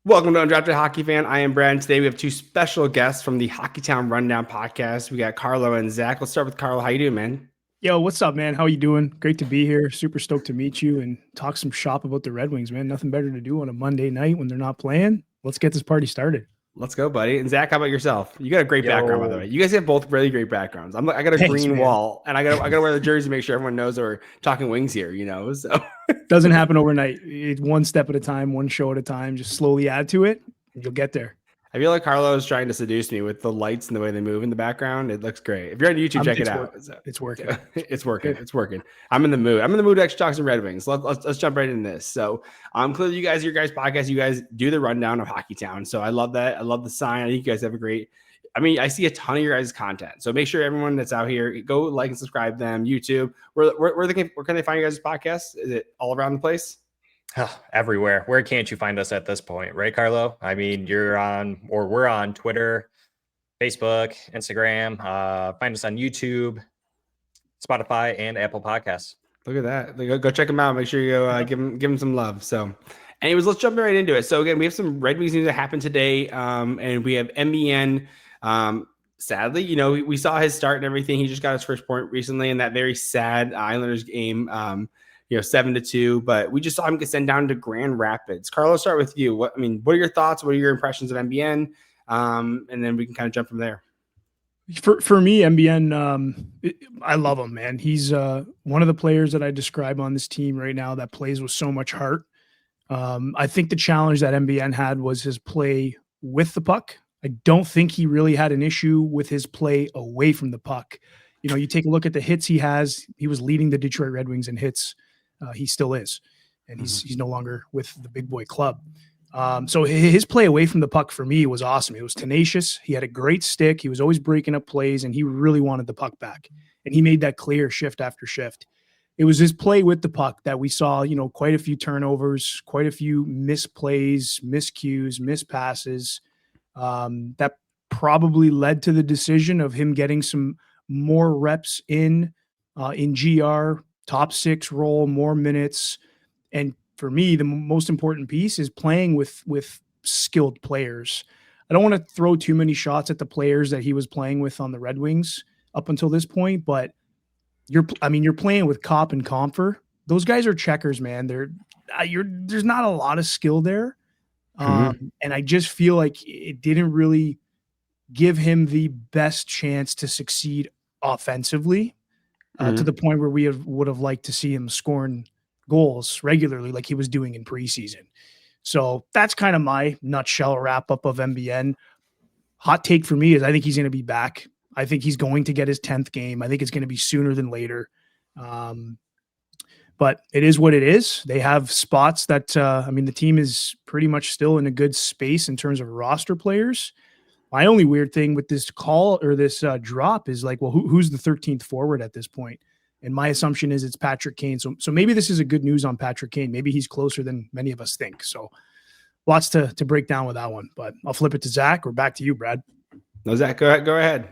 Welcome to Undrafted Hockey Fan. I am Brad. Today we have two special guests from the Hockeytown Rundown podcast. We got Carlo and Zach. Let's start with Carlo. How you doing, man? Yo, what's up, man? How you doing? Great to be here. Super stoked to meet you and talk some shop about the Red Wings, man. Nothing better to do on a Monday night when they're not playing. Let's get this party started. Let's go, buddy. And Zach, how about yourself? You got a great background, by the way. You guys have both really great backgrounds. I got a Thanks, green man. wall, and I got to wear the jersey to make sure everyone knows that we're talking Wings here. So Doesn't happen overnight. It's one step at a time, one show at a time. Just slowly add to it, and you'll get there. I feel like Carlo is trying to seduce me with the lights and the way they move in the background. It looks great. If you're on YouTube, check it out. It's working. It's working. It's working. I'm in the mood. I'm in the mood to actually talk some Red Wings. Let's jump right into this. So clearly you guys, your guys' podcast, you guys do the rundown of Hockeytown. So I love that. I love the sign. I think you guys have a great. I see a ton of your guys' content. So make sure everyone that's out here, go like and subscribe to them. YouTube. Where can they find your guys' podcast? Is it all around the place? Everywhere. Where can't you find us at this point, right, Carlo? I mean, we're on Twitter, Facebook, Instagram. Find us on YouTube, Spotify, and Apple Podcasts. Look at that. Go check them out. Make sure you go give them some love. So anyways, let's jump right into it. So again, we have some Red Wings news that happened today. And we have MBN. Sadly, we saw his start and everything. He just got his first point recently in that very sad Islanders game. 7-2, but we just saw him get sent down to Grand Rapids. Carlos, start with you. What are your thoughts? What are your impressions of MBN? And then we can kind of jump from there. For me, MBN, I love him, man. He's one of the players that I describe on this team right now that plays with so much heart. I think the challenge that MBN had was his play with the puck. I don't think he really had an issue with his play away from the puck. You take a look at the hits he has. He was leading the Detroit Red Wings in hits. He still is, and he's no longer with the big boy club. So his play away from the puck for me was awesome. It was tenacious. He had a great stick. He was always breaking up plays, and he really wanted the puck back. And he made that clear shift after shift. It was his play with the puck that we saw, quite a few turnovers, quite a few misplays, miscues, mispasses. That probably led to the decision of him getting some more reps in GR, top six role, more minutes. And for me, the most important piece is playing with skilled players. I don't want to throw too many shots at the players that he was playing with on the Red Wings up until this point, but you're playing with Kopp and Comfer. Those guys are checkers, man. There's not a lot of skill there. And I just feel like it didn't really give him the best chance to succeed offensively. To the point where we would have liked to see him scoring goals regularly like he was doing in preseason. So that's kind of my nutshell wrap-up of MBN. Hot take for me is I think he's going to be back. I think he's going to get his 10th game. I think it's going to be sooner than later. But it is what it is. They have spots that, the team is pretty much still in a good space in terms of roster players. My only weird thing with this call or this drop is like, well, who's the 13th forward at this point? And my assumption is it's Patrick Kane. So maybe this is a good news on Patrick Kane. Maybe he's closer than many of us think. So lots to break down with that one. But I'll flip it to Zach or back to you, Brad. No, Zach, go ahead.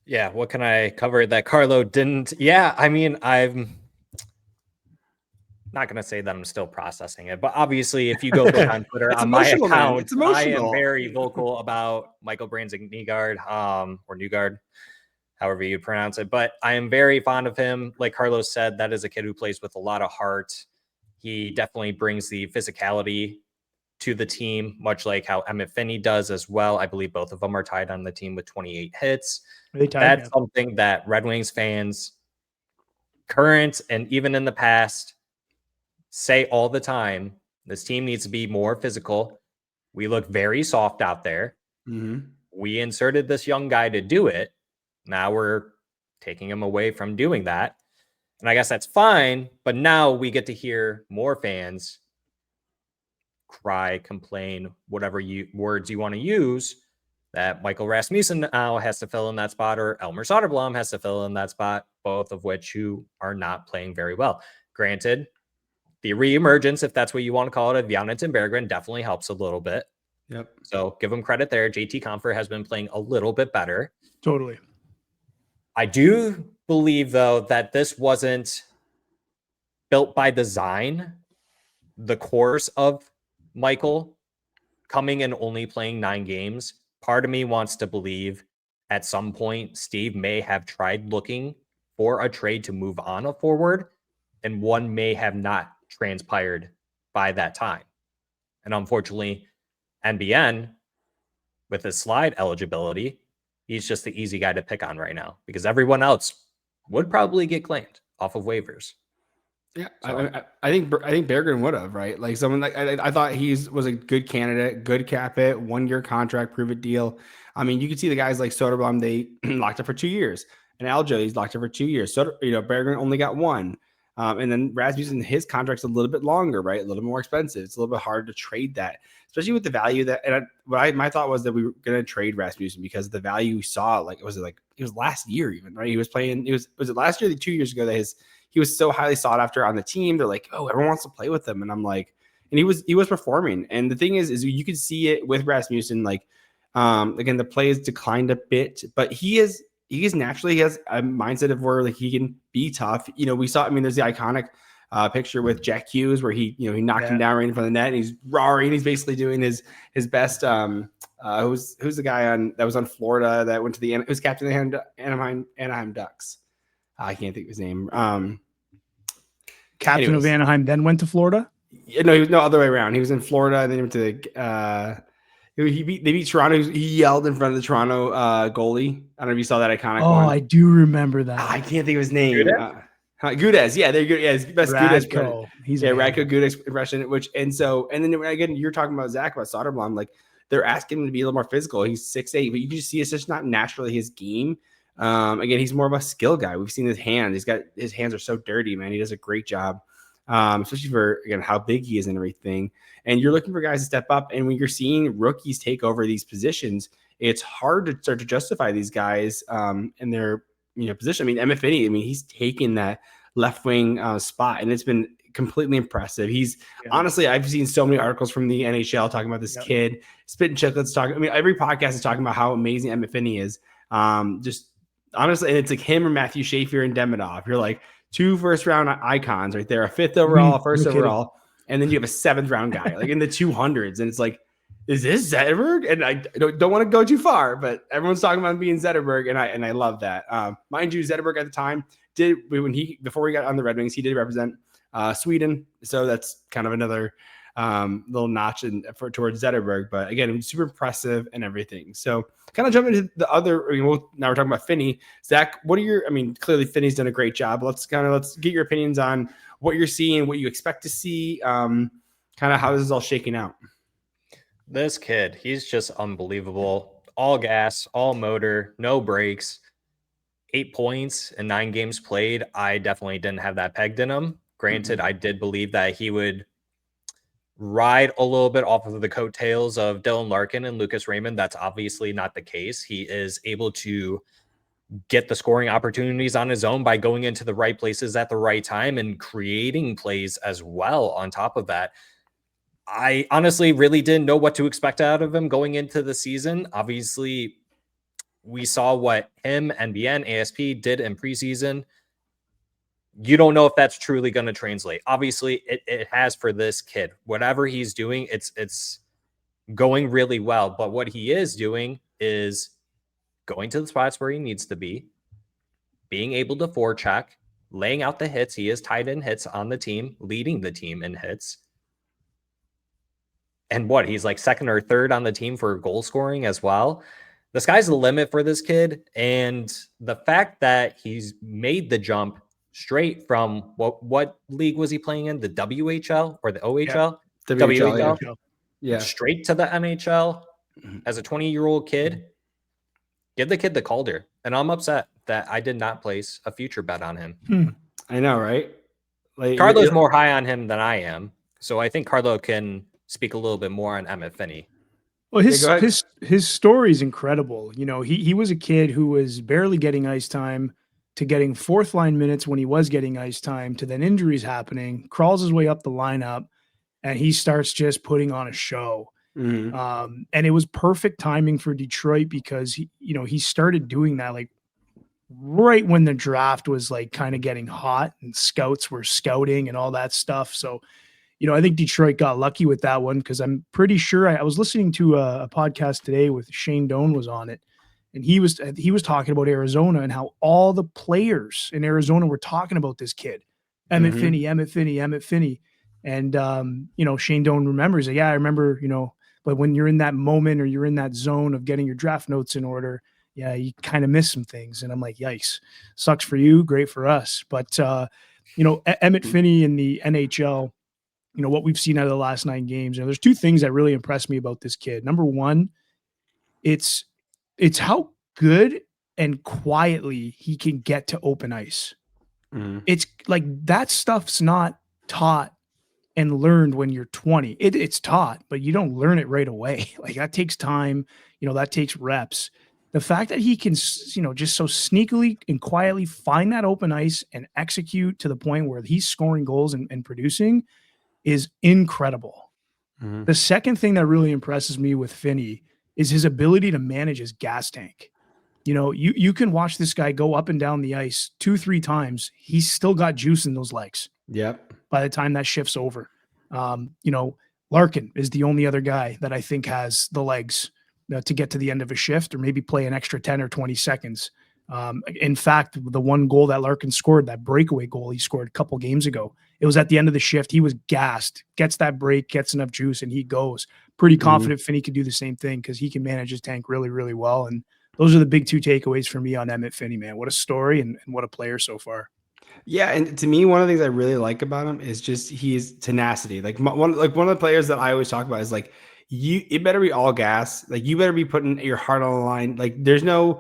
Yeah, what can I cover that Carlo didn't? Yeah, I'm not going to say that I'm still processing it, but obviously if you go on Twitter on my account, I am very vocal about Michael Brandseg-Nygard, or Nygard, however you pronounce it, but I am very fond of him. Like Carlos said, that is a kid who plays with a lot of heart. He definitely brings the physicality to the team, much like how Emmitt Finnie does as well. I believe both of them are tied on the team with 28 hits. That's something that Red Wings fans, current and even in the past, say all the time. This team needs to be more physical. We look very soft out there. We inserted this young guy to do it. Now we're taking him away from doing that. And I guess that's fine. But now we get to hear more fans cry, complain, whatever words you want to use, that Michael Rasmussen now has to fill in that spot, or Elmer Soderblom has to fill in that spot, both of which who are not playing very well. Granted, the reemergence, if that's what you want to call it, of Jonathan Berggren definitely helps a little bit. Yep. So give him credit there. JT Compher has been playing a little bit better. Totally. I do believe, though, that this wasn't built by design. The course of Michael coming and only playing 9 games, part of me wants to believe at some point Steve may have tried looking for a trade to move on a forward, and one may have not transpired by that time. And unfortunately, NBN, with his slide eligibility, he's just the easy guy to pick on right now because everyone else would probably get claimed off of waivers. Yeah, so. I think Berggren would have, right? Like someone like I thought was a good candidate, good cap hit, 1-year contract, prove it deal. I mean, you could see the guys like Soderblom, they locked up for 2 years, and Aljo, he's locked up for 2 years. So Berggren only got 1, and then Rasmussen, his contract's a little bit longer, right? A little more expensive. It's a little bit hard to trade that, especially with the value that. And my thought was that we were going to trade Rasmussen because of the value we saw. Like it was last year even, right? He was playing. Was it last year? 2 years ago that he was so highly sought after on the team. They're like, oh, everyone wants to play with him. And I'm like, and he was performing. And the thing is you could see it with Rasmussen. Like, again, the play has declined a bit, but he has naturally has a mindset of where like he can be tough. We saw, there's the iconic picture with Jack Hughes where he knocked him down right in front of the net and he's roaring. He's basically doing his best. Who's the guy that was on Florida that went to who's captain of the Anaheim Ducks? I can't think of his name. Captain of Anaheim, then went to Florida. No, he was other way around. He was in Florida, and then he went to they beat Toronto. He yelled in front of the Toronto goalie. I don't know if you saw that iconic one. Oh, I do remember that. I can't think of his name. Gudez. Yeah, they're good. Yeah, his best Gudez. He's Radko Gudez impression. And then again, you're talking about Zach about Soderblom. Like they're asking him to be a little more physical. He's 6'8", but you can just see it's just not naturally his game. Again, he's more of a skill guy. We've seen his hands. His hands are so dirty, man. He does a great job, especially for, again, how big he is and everything. And you're looking for guys to step up. And when you're seeing rookies take over these positions, it's hard to start to justify these guys in their position. Emmitt Finnie, he's taken that left wing spot, and it's been completely impressive. Honestly, I've seen so many articles from the NHL talking about this kid, Spit and Chicklets talking. Every podcast is talking about how amazing Emmitt Finnie is. Just honestly, and it's like him or Matthew Shaffer and Demidov. You're like 2 first-round icons right there, a 5th overall, first overall, and then you have a 7th round guy, like in the 200s. And it's like, is this Zetterberg? And I don't want to go too far, but everyone's talking about him being Zetterberg, and I love that. Mind you, Zetterberg at the time before we got on the Red Wings, he did represent Sweden, so that's kind of another little notch towards Zetterberg. But again, super impressive and everything. So kind of jump into the other. Now we're talking about Finnie. Zach, what are your? Clearly Finnie's done a great job. Let's get your opinions on what you're seeing, what you expect to see, kind of how this is all shaking out. This kid, he's just unbelievable. All gas, all motor, no brakes. 8 points in 9 games played. I definitely didn't have that pegged in him. Granted, I did believe that he would ride a little bit off of the coattails of Dylan Larkin and Lucas Raymond. That's obviously not the case. He is able to get the scoring opportunities on his own by going into the right places at the right time and creating plays as well on top of that. I honestly really didn't know what to expect out of him going into the season. Obviously, we saw what him, NBN, ASP did in preseason. You don't know if that's truly going to translate. Obviously, it has for this kid. Whatever he's doing, it's going really well. But what he is doing is going to the spots where he needs to be, being able to forecheck, laying out the hits. He is tied in hits on the team, leading the team in hits. And he's like 2nd or 3rd on the team for goal scoring as well. The sky's the limit for this kid. And the fact that he's made the jump straight from what league was he playing in? The WHL or the OHL? Yeah. WHL. Yeah. Straight to the NHL as a 20-year-old kid. Give the kid the Calder. And I'm upset that I did not place a future bet on him. I know, right? Like, Carlo's more high on him than I am. So I think Carlo can speak a little bit more on Emmitt Finnie. Well, his story is incredible. He was a kid who was barely getting ice time to getting 4th line minutes when he was getting ice time to then injuries happening, crawls his way up the lineup, and he starts just putting on a show. And it was perfect timing for Detroit because he started doing that like right when the draft was like kind of getting hot and scouts were scouting and all that stuff. So I think Detroit got lucky with that one because I'm pretty sure I was listening to a podcast today with Shane Doan was on it. And he was talking about Arizona and how all the players in Arizona were talking about this kid, Emmitt Finnie. And, Shane Doan remembers, I remember, but when you're in that moment or you're in that zone of getting your draft notes in order, yeah, you kind of miss some things. And I'm like, yikes, sucks for you, great for us. But, Emmitt Finnie in the NHL, what we've seen out of the last 9 games, there's 2 things that really impressed me about this kid. Number one, it's how good and quietly he can get to open ice. Mm-hmm. It's like that stuff's not taught and learned when you're 20. It's taught, but you don't learn it right away. Like that takes time, that takes reps. The fact that he can, just so sneakily and quietly find that open ice and execute to the point where he's scoring goals and producing is incredible. Mm-hmm. The second thing that really impresses me with Finnie is his ability to manage his gas tank. You can watch this guy go up and down the ice 2-3 times. He's still got juice in those legs. Yep. By the time that shift's over, Larkin is the only other guy that I think has the legs to get to the end of a shift or maybe play an extra 10 or 20 seconds. In fact, the one goal that Larkin scored, that breakaway goal he scored a couple games ago, it was at the end of the shift. He was gassed, gets that break, gets enough juice, and he goes. Pretty confident Finnie could do the same thing because he can manage his tank really, really well. And those are the big 2 takeaways for me on Emmitt Finnie, man. What a story and what a player so far. Yeah, and to me, one of the things I really like about him is just his tenacity. Like one of the players that I always talk about is like it better be all gas. Like you better be putting your heart on the line. Like there's some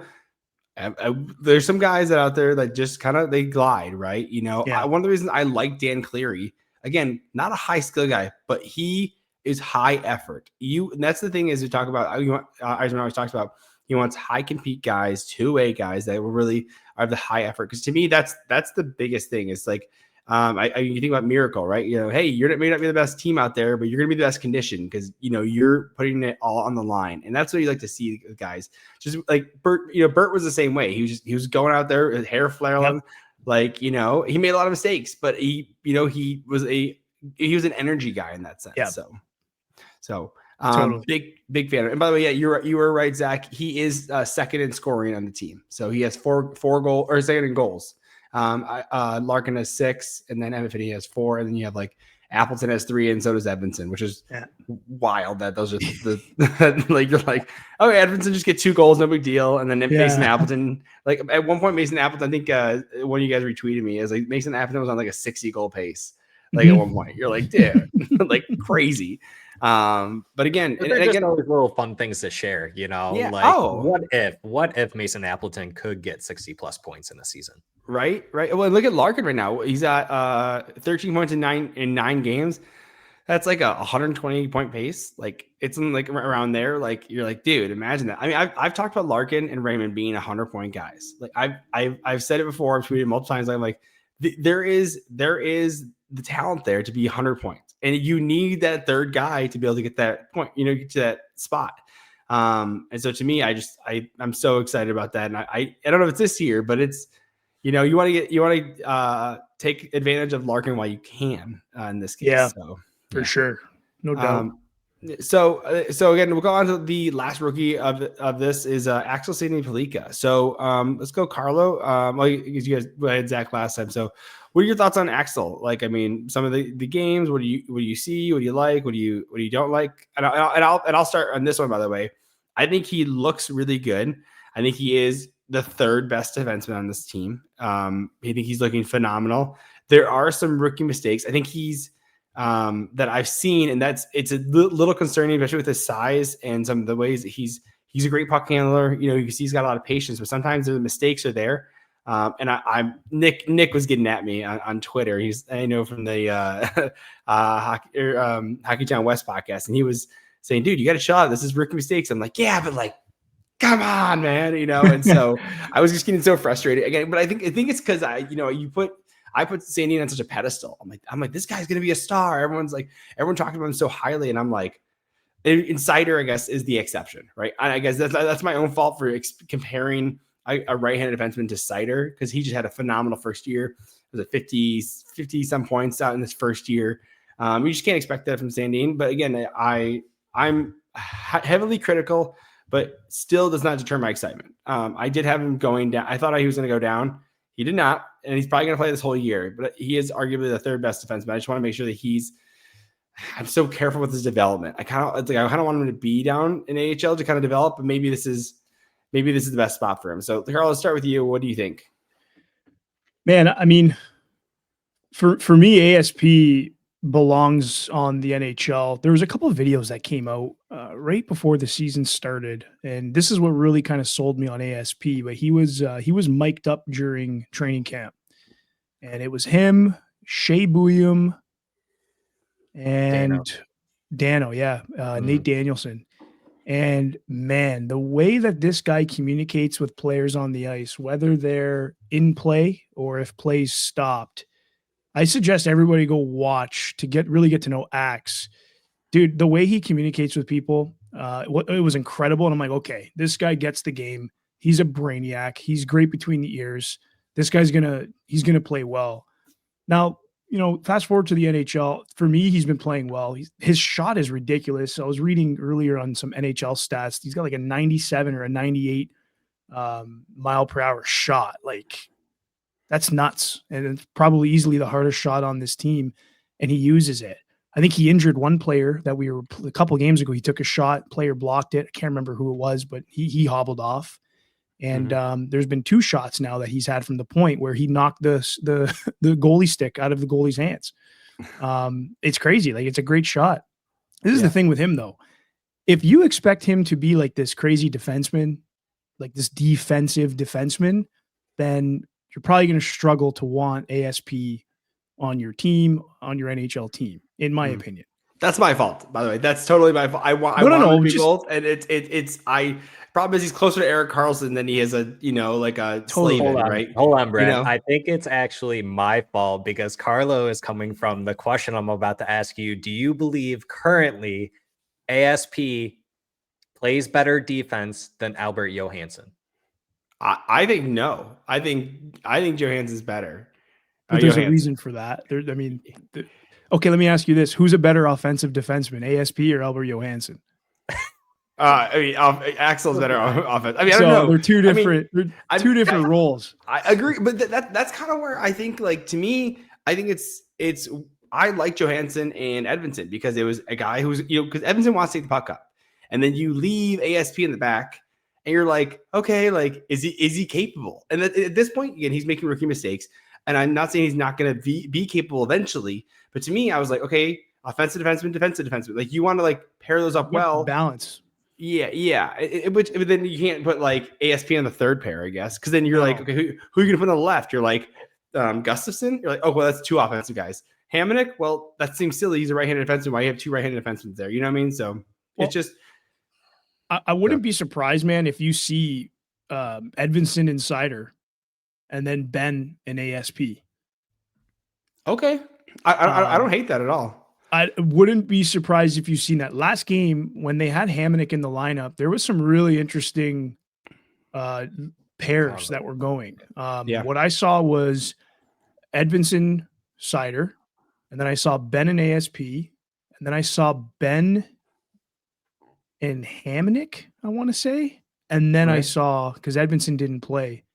guys that out there that just kind of they glide, right? One of the reasons I like Dan Cleary, again, not a high skill guy, but he is high effort. And that's the thing is we talk about. Eisman always talks about. He wants high compete guys, 2-way guys that will really are the high effort. Because to me, that's the biggest thing. It's like you think about Miracle, right? Hey, you may not be the best team out there, but you're going to be the best condition because you're putting it all on the line, and that's what you like to see guys. Just like Bert, Bert was the same way. He was going out there, his hair flailing, like he made a lot of mistakes, but he was an energy guy in that sense. Yeah. So. Totally. Big fan of it. And by the way, you were right, Zach. He is second in scoring on the team. So he has 4 goals or second in goals. Larkin has 6, and then Emmitt Finnie has 4, and then you have like Appleton has 3, and so does Edmonton, which is wild that those are the like you're like, okay, Edmonton just get 2 goals, no big deal. And then Mason Appleton, like at one point, Mason Appleton, I think one of you guys retweeted me is like Mason Appleton was on like a 60 goal pace. Like at one point, you're like, dude, like crazy. But again, and again, all these little fun things to share, what if Mason Appleton could get 60+ points in a season? Right. Well, look at Larkin right now. He's at 13 points in 9 games. That's like a 120 point pace. Like it's in like around there. Like you're like, dude, imagine that. I mean, I've talked about Larkin and Raymond being 100 point guys. Like I've said it before. I've tweeted multiple times. I'm like, there is the talent there to be 100 points, and you need that third guy to be able to get that point. Get to that spot. And so to me, I'm so excited about that. And I don't know if it's this year, but it's. You want to take advantage of Larkin while you can in this case. Yeah, for sure, no doubt. So again, we'll go on to the last rookie of this is Axel Sandin-Pellikka. So let's go, Carlo. Well, you guys had Zach last time. So what are your thoughts on Axel? Like, I mean, some of the games. What do you see? What do you like? What do you don't like? And I'll start on this one. By the way, I think he looks really good. I think he is the 3rd best defenseman on this team. I think he's looking phenomenal. There are some rookie mistakes. I think he's that I've seen, and it's a little concerning, especially with his size and some of the ways that he's a great puck handler. You can see he's got a lot of patience, but sometimes the mistakes are there. And I'm Nick was getting at me on Twitter. I know from the Hockey Town West podcast, and he was saying, "Dude, you got to chill out. This is rookie mistakes." I'm like, "Yeah, but like, come on, man," And so I was just getting so frustrated again. But I think it's because I put Sandy on such a pedestal. I'm like, this guy's gonna be a star. Everyone talking about him so highly, and I'm like, Insider, I guess, is the exception, right? And I guess that's my own fault for comparing a right-handed defenseman to Seider, because he just had a phenomenal first year. It was a 50 some points out in this first year. You just can't expect that from Sandin. But again, I'm heavily critical, but still does not deter my excitement. I did have him going down. I thought he was going to go down. He did not, and he's probably going to play this whole year. But he is arguably the third best defenseman. I just want to make sure that I'm so careful with his development. I kind of want him to be down in AHL to kind of develop, but maybe this is the best spot for him. So, Carl, let's start with you. What do you think? Man, I mean, for me, ASP belongs on the NHL. There was a couple of videos that came out right before the season started, and this is what really kind of sold me on ASP. But he was mic'd up during training camp, and it was him, Shea Bouillum, and Dano, Nate Danielson. And man, the way that this guy communicates with players on the ice, whether they're in play or if play's stopped, I suggest everybody go watch to really get to know Axe. Dude, the way he communicates with people, it was incredible. And I'm like, okay, this guy gets the game. He's a brainiac. He's great between the ears. This guy's he's gonna play well. Now, fast forward to the NHL. For me, he's been playing well. His shot is ridiculous. I was reading earlier on some NHL stats. He's got like a 97 or a 98 mile per hour shot. Like, that's nuts. And it's probably easily the hardest shot on this team. And he uses it. I think he injured one player that a couple of games ago. He took a shot, player blocked it. I can't remember who it was, but he hobbled off. And there's been 2 shots now that he's had from the point where he knocked the goalie stick out of the goalie's hands. It's crazy. Like, it's a great shot. This is the thing with him, though. If you expect him to be like this crazy defenseman, like this defensive defenseman, then you're probably going to struggle to want ASP on your team, on your NHL team, in my opinion. That's my fault, by the way. That's totally my fault. I want him to be both, and it's problem is he's closer to Erik Karlsson than he is a slave, right? Hold on, Brad. I think it's actually my fault because Carlo is coming from the question I'm about to ask you. Do you believe currently ASP plays better defense than Albert Johansson? I think no. I think Johansson's better. But there's a reason for that. Okay, let me ask you this: who's a better offensive defenseman, ASP or Albert Johansson? Axel's better offense. I don't know. They're two different. Two different roles. I agree, but that's kind of where I think, to me, I think it's. I like Johansson and Edmonton because it was a guy who's because Edmonton wants to take the puck up, and then you leave ASP in the back, and you're like, okay, is he capable? And at this point, again, he's making rookie mistakes, and I'm not saying he's not going to be capable eventually, but to me, I was like, okay, offensive defenseman, defensive defenseman, like you want to pair those up well, balance. Yeah. But then you can't put ASP on the third pair, I guess, because then you're okay, who are you gonna put on the left? You're like Gustafsson. You're like, oh well, that's 2 offensive guys. Hamonic, well, that seems silly. He's a right-handed defenseman. Why you have 2 right-handed defensemen there? You know what I mean? So it's just. I wouldn't be surprised, man, if you see Edvinsson and Seider, and then Ben and ASP. Okay, I don't hate that at all. I wouldn't be surprised if you've seen that last game when they had Hamonic in the lineup. There was some really interesting pairs that were going. What I saw was Edvinsson, Seider, and then I saw Ben and ASP, and then I saw Ben and Hamonic, I want to say, and then I saw, because Edvinsson didn't play,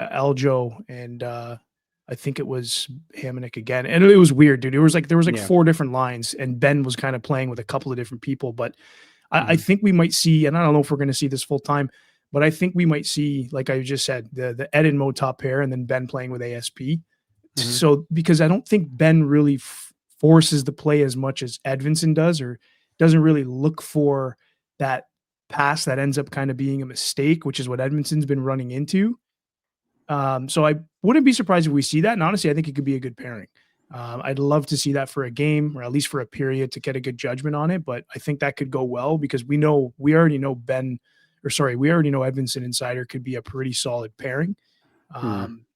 Aljo and I think it was Hamonic again. And it was weird, dude. There was 4 different lines, and Ben was kind of playing with a couple of different people. But I think we might see, and I don't know if we're going to see this full time, but I think we might see, like I just said, the Ed and Mo top pair, and then Ben playing with ASP. So, because I don't think Ben really forces the play as much as Edvinsson does, or doesn't really look for that pass that ends up kind of being a mistake, which is what Edmondson's been running into. So I wouldn't be surprised if we see that. And honestly, I think it could be a good pairing. I'd love to see that for a game, or at least for a period, to get a good judgment on it. But I think that could go well because we already know Edvinsson and Seider could be a pretty solid pairing.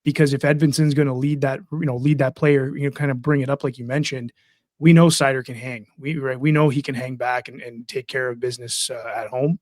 Because if Edvinsson's going to lead that player, kind of bring it up like you mentioned, we know Seider can hang. We know he can hang back and take care of business at home.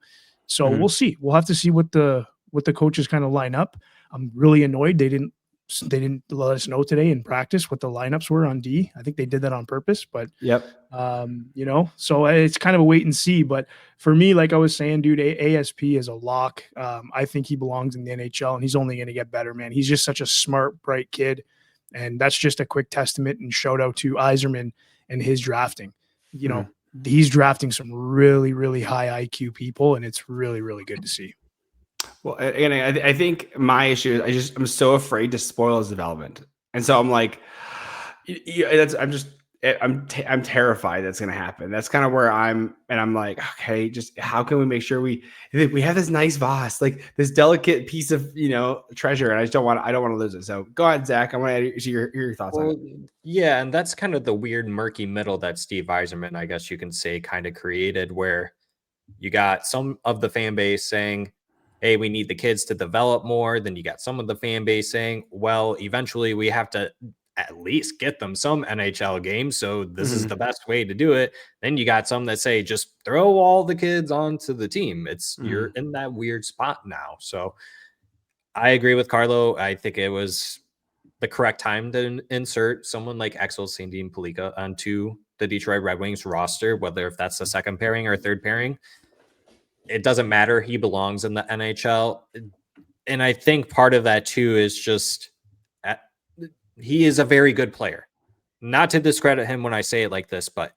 So we'll see. We'll have to see what the coaches kind of line up. I'm really annoyed they didn't they didn't let us know today in practice what the lineups were on D. I think they did that on purpose, but so it's kind of a wait and see. But for me, like I was saying, dude, ASP is a lock. I think he belongs in the NHL, and he's only going to get better, man. He's just such a smart, bright kid. And that's just a quick testament and shout out to Yzerman and his drafting. He's drafting some really, really high IQ people, and it's really, really good to see. Well, again, I think my issue is I'm so afraid to spoil his development, and so I'm like, I'm terrified that's going to happen. That's kind of where I'm like, okay, just how can we make sure we have this nice boss, like this delicate piece of treasure, and I don't want to lose it. So go ahead, Zach. I want to hear your thoughts on it. Yeah, and that's kind of the weird murky middle that Steve Yzerman, I guess you can say, kind of created, where you got some of the fan base saying, hey, we need the kids to develop more. Then you got some of the fan base saying, well, eventually we have to at least get them some NHL games. So this is the best way to do it. Then you got some that say, just throw all the kids onto the team. You're in that weird spot now. So I agree with Carlo. I think it was the correct time to insert someone like Axel Sandin-Pellikka onto the Detroit Red Wings roster, whether if that's the second pairing or third pairing. It doesn't matter. He belongs in the NHL. And I think part of that too is just he is a very good player. Not to discredit him when I say it like this, but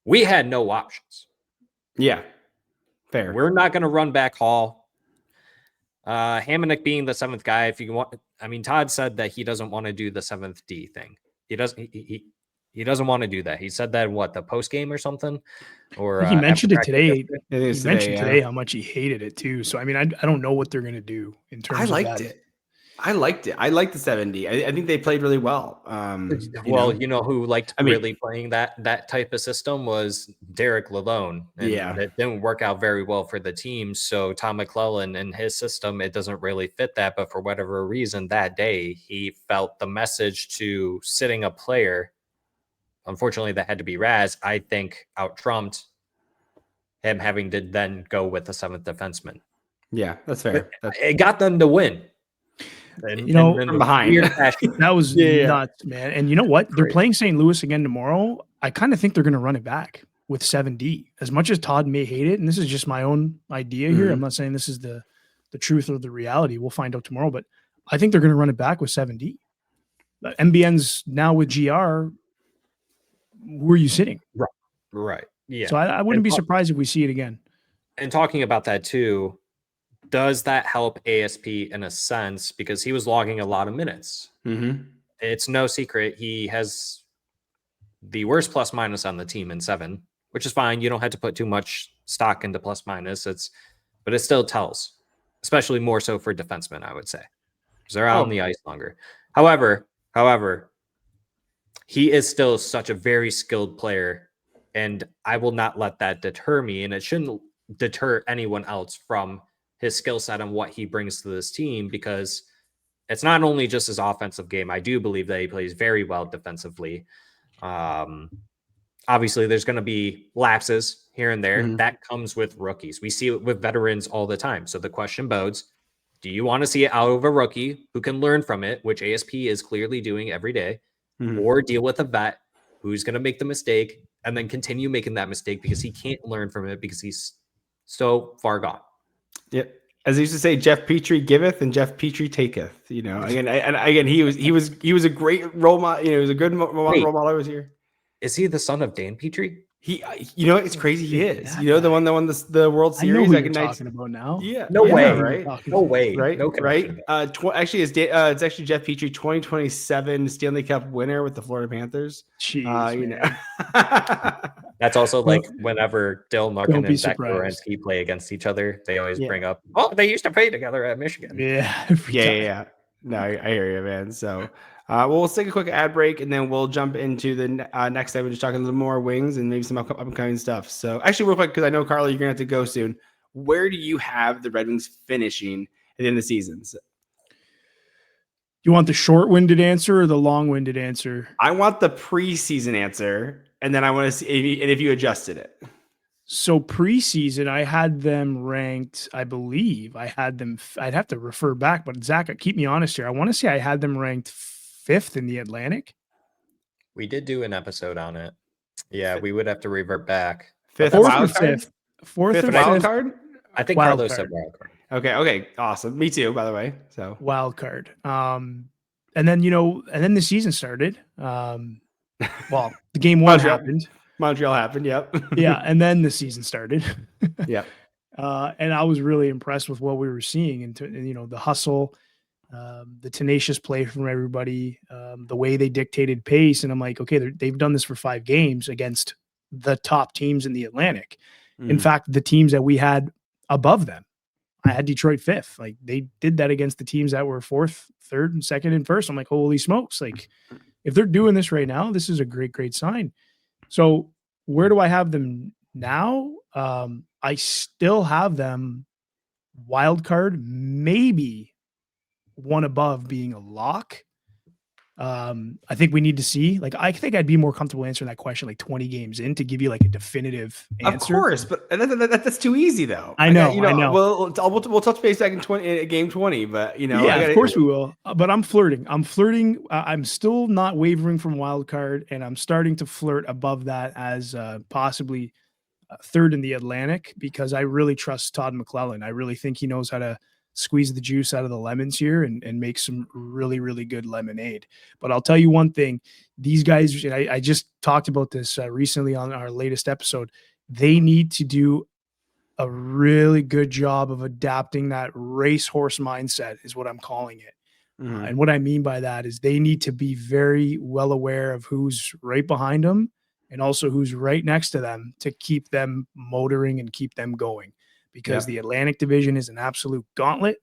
we had no options. Yeah, fair. We're not going to run back Hall. Hamonic being the seventh guy, if you want. I mean, Todd said that he doesn't want to do the 7th D thing. He doesn't want to do that. He said that the post game or something, or he mentioned it today. He mentioned today how much he hated it too. So I mean, I don't know what they're going to do in terms. I liked it. I liked the 7D. I think they played really well. Who liked really playing that type of system was Derek Lalonde. And it didn't work out very well for the team. So Tom McClellan and his system, it doesn't really fit that. But for whatever reason, that day he felt the message to sitting a player. Unfortunately, that had to be Raz. I think out-trumped him having to then go with the 7th defenseman. Yeah, that's fair. It got them to win. And from behind. That was nuts, man. And you know what? They're playing St. Louis again tomorrow. I kind of think they're going to run it back with 7D. As much as Todd may hate it, and this is just my own idea here. I'm not saying this is the truth or the reality. We'll find out tomorrow. But I think they're going to run it back with 7D. MBN's now with GR. Where are you sitting? Right. Yeah. So I wouldn't be surprised if we see it again. And talking about that too, does that help ASP in a sense? Because he was logging a lot of minutes. It's no secret. He has the worst plus minus on the team in 7, which is fine. You don't have to put too much stock into plus minus. But it still tells, especially more so for defensemen, I would say, because they're out on the ice longer. However, he is still such a very skilled player, and I will not let that deter me, and it shouldn't deter anyone else from his skill set and what he brings to this team, because it's not only just his offensive game. I do believe that he plays very well defensively. Obviously, there's going to be lapses here and there. That comes with rookies. We see it with veterans all the time. So the question bodes, do you want to see it out of a rookie who can learn from it, which ASP is clearly doing every day, or deal with a vet who's going to make the mistake and then continue making that mistake because he can't learn from it because he's so far gone? Yep. As I used to say, Jeff Petrie giveth and Jeff Petrie taketh. Again, he was a great role model. He was a good role model. I was here. Is he the son of Dan Petrie? It's crazy. He is. The one that won the World Series. I know who you're talking about now. Yeah. No way. Right. No way. Right. No right. Actually, it's actually Jeff Petrie, 2027 Stanley Cup winner with the Florida Panthers. Jeez, That's also whenever Dylan Larkin and Zach Werenski play against each other, they always bring up, they used to play together at Michigan. Yeah. No, I hear you, man. So, we'll take a quick ad break, and then we'll jump into the next time. We're just talking a little more Wings and maybe some upcoming stuff. So, actually, real quick, because I know, Carlo, you're going to have to go soon. Where do you have the Red Wings finishing at the end of the season? You want the short-winded answer or the long-winded answer? I want the preseason answer, and then I want to see if you adjusted it. So preseason, I had them ranked, I believe I had them, I'd have to refer back, but Zach, keep me honest here. I want to say I had them ranked 5th in the Atlantic. We did do an episode on it. Yeah, we would have to revert back. 5th wild card? 4th or wild 5th? Card? I think Carlos said wild card. Okay. Awesome. Me too, by the way. So wild card. And then, the season started. Well, the game 1 happened. Montreal happened. Yep. Yeah. And then the season started. Yep. And I was really impressed with what we were seeing and the hustle, the tenacious play from everybody, the way they dictated pace. And I'm like, okay, they've done this for 5 games against the top teams in the Atlantic. In fact, the teams that we had above them, I had Detroit 5th. Like, they did that against the teams that were 4th, 3rd, and 2nd and 1st. I'm like, holy smokes. Like, if they're doing this right now, this is a great, great sign. So where do I have them now? I still have them wild card, maybe one above being a lock. I think we need to see, I think I'd be more comfortable answering that question 20 games in to give you a definitive answer. Of course, but that's too easy though. I know. We'll touch base back in game 20, but yeah, of course we will. But I'm flirting. I'm still not wavering from wild card, and I'm starting to flirt above that as possibly 3rd in the Atlantic, because I really trust Todd McClellan. I really think he knows how to squeeze the juice out of the lemons here and make some really, really good lemonade. But I'll tell you one thing, these guys, I just talked about this recently on our latest episode, they need to do a really good job of adapting that racehorse mindset is what I'm calling it. And what I mean by that is they need to be very well aware of who's right behind them and also who's right next to them to keep them motoring and keep them going. Because the Atlantic Division is an absolute gauntlet,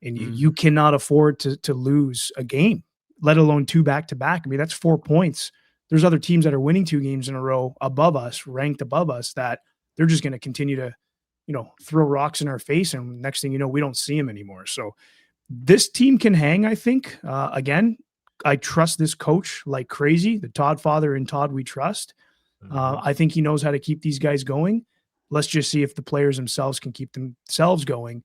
and you cannot afford to lose a game, let alone 2 back-to-back. I mean, that's 4 points. There's other teams that are winning 2 games in a row above us, ranked above us, that they're just going to continue to, throw rocks in our face, and next thing you know, we don't see them anymore. So this team can hang, I think. Again, I trust this coach like crazy. The Todd father and Todd we trust. I think he knows how to keep these guys going. Let's just see if the players themselves can keep themselves going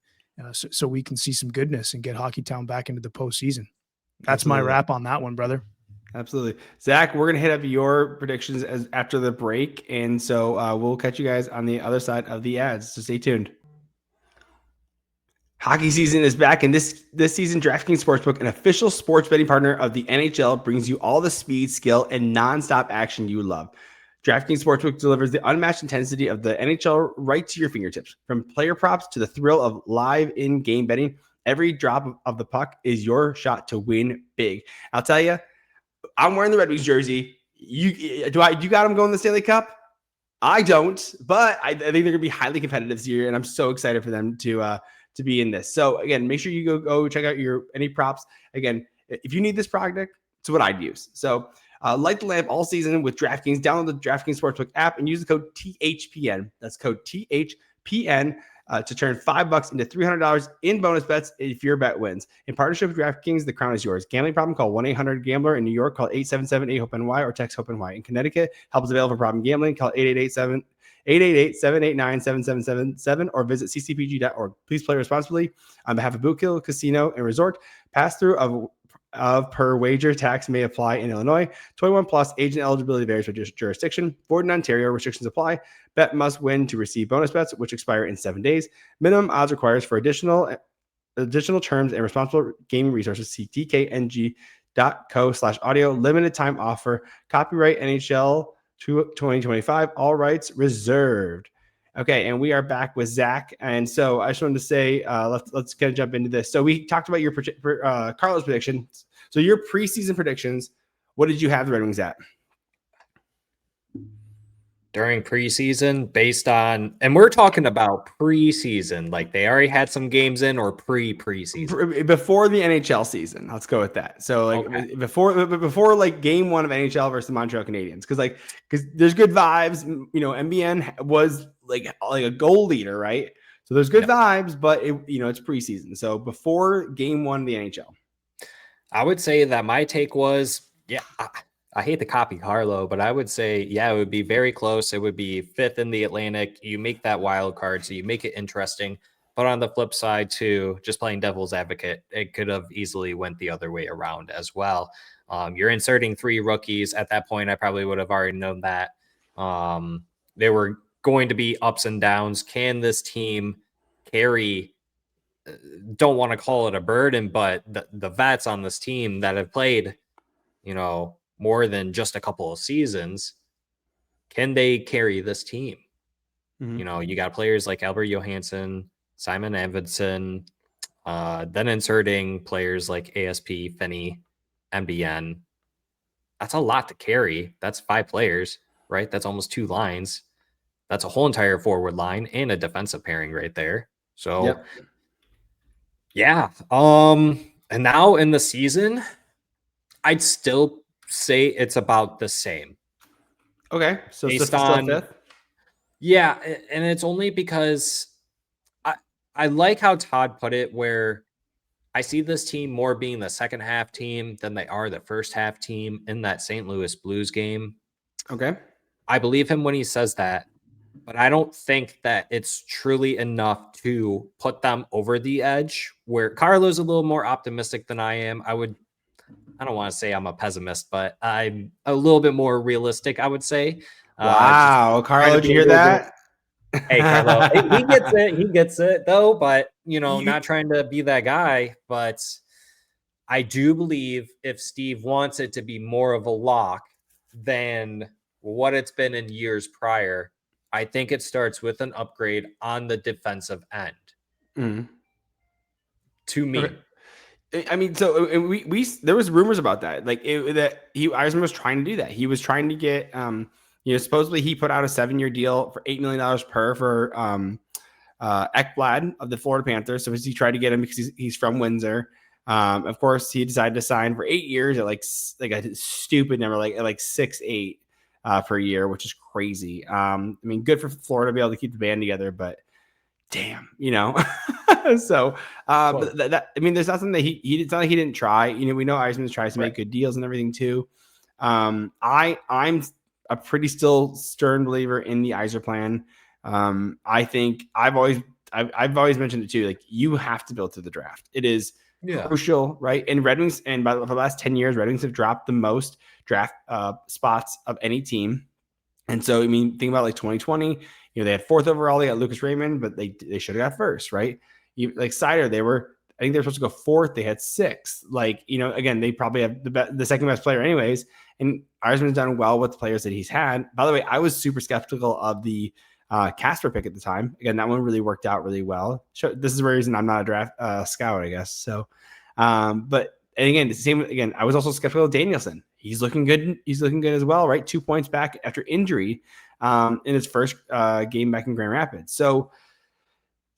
so we can see some goodness and get Hockey Town back into the postseason. That's my wrap on that one, brother. Absolutely. Zach, we're going to hit up your predictions after the break. And so we'll catch you guys on the other side of the ads. So stay tuned. Hockey season is back, and this season, DraftKings Sportsbook, an official sports betting partner of the NHL, brings you all the speed, skill, and nonstop action you love. DraftKings Sportsbook delivers the unmatched intensity of the NHL right to your fingertips. From player props to the thrill of live in-game betting, every drop of the puck is your shot to win big. I'll tell you, I'm wearing the Red Wings jersey. You got them going to the Stanley Cup? I don't, but I think they're going to be highly competitive this year, and I'm so excited for them to be in this. So again, make sure you go check out any props. Again, if you need this product, it's what I'd use. So light the lamp all season with DraftKings. Download the DraftKings Sportsbook app and use the code THPN. That's code THPN to turn $5 into $300 in bonus bets if your bet wins. In partnership with DraftKings, the crown is yours. Gambling problem? Call 1-800-GAMBLER. In New York, call 877-8-HOPE-NY or text HOPE-NY. In Connecticut, help is available for problem gambling. Call 888-789-7777 or visit ccpg.org. Please play responsibly. On behalf of Boot Hill Casino and Resort, pass-through of per wager tax may apply in Illinois. 21 plus, age and eligibility varies by jurisdiction. Void in Ontario, restrictions apply. Bet must win to receive bonus bets, which expire in 7 days. Minimum odds requires for additional terms and responsible gaming resources. See dkng.co/audio. Limited time offer. Copyright NHL 2025. All rights reserved. Okay, and we are back with Zach. And so I just wanted to say, let's kind of jump into this. So we talked about your Carlos predictions. So your preseason predictions, what did you have the Red Wings at? During preseason, based on, and we're talking about preseason, like they already had some games in, or preseason? Before the NHL season. Let's go with that. So like before like game 1 of NHL versus the Montreal Canadiens. Because there's good vibes. MBN was like a goal leader, right? So there's good vibes, but it's preseason. So before game 1 of the NHL. I would say that my take was, I hate to copy Carlo, but I would say, yeah, it would be very close. It would be 5th in the Atlantic. You make that wild card, so you make it interesting. But on the flip side, too, just playing devil's advocate, it could have easily went the other way around as well. You're inserting 3 rookies. At that point, I probably would have already known that. There were going to be ups and downs. Can this team carry, don't want to call it a burden, but the vets on this team that have played, more than just a couple of seasons, can they carry this team? Mm-hmm. You got players like Albert Johansson, Simon Edvinsson, then inserting players like ASP, Finnie, MBN. That's a lot to carry. That's 5 players, right? That's almost 2 lines. That's a whole entire forward line and a defensive pairing right there. So, yeah. And now in the season, I'd still say it's about the same. Okay, so based still on 5th? Yeah, and it's only because I like how Todd put it, where I see this team more being the second half team than they are the first half team in that St. Louis Blues game. Okay. I believe him when he says that, but I don't think that it's truly enough to put them over the edge, where Carlo's a little more optimistic than I am. I don't want to say I'm a pessimist, but I'm a little bit more realistic, I would say. Wow, Carlo, did you hear that? Hey, Carlo, he gets it. He gets it, though. But, not trying to be that guy. But I do believe if Steve wants it to be more of a lock than what it's been in years prior, I think it starts with an upgrade on the defensive end. Mm. To me. Okay. I mean, so we there was rumors about that, like Yzerman was trying to do that. He was trying to get, supposedly he put out a 7-year deal for $8 million per for Ekblad of the Florida Panthers. So he tried to get him because he's from Windsor. Of course, he decided to sign for 8 years at like a stupid number, like 6-8 per year, which is crazy. I mean, good for Florida to be able to keep the band together, but damn, So, but I mean, there's nothing that he it's not like he didn't try. We know Yzerman tries to make good deals and everything too. I'm a pretty still stern believer in the Yzer plan. I think I've always mentioned it too. Like, you have to build through the draft. It is crucial, right? And Red Wings, and for the last 10 years, Red Wings have dropped the most draft spots of any team. And so, I mean, think about like 2020. They had 4th overall. They got Lucas Raymond, but they should have got 1st, right? Like Sider, I think they were supposed to go 4th. They had 6th. Like, again, they probably have the second best player anyways. And Yzerman's done well with the players that he's had. By the way, I was super skeptical of the Casper pick at the time. Again, that one really worked out really well. This is the reason I'm not a draft scout, I guess. So, and again, the same. Again, I was also skeptical of Danielson. He's looking good. He's looking good as well, right? 2 points back after injury in his first game back in Grand Rapids. So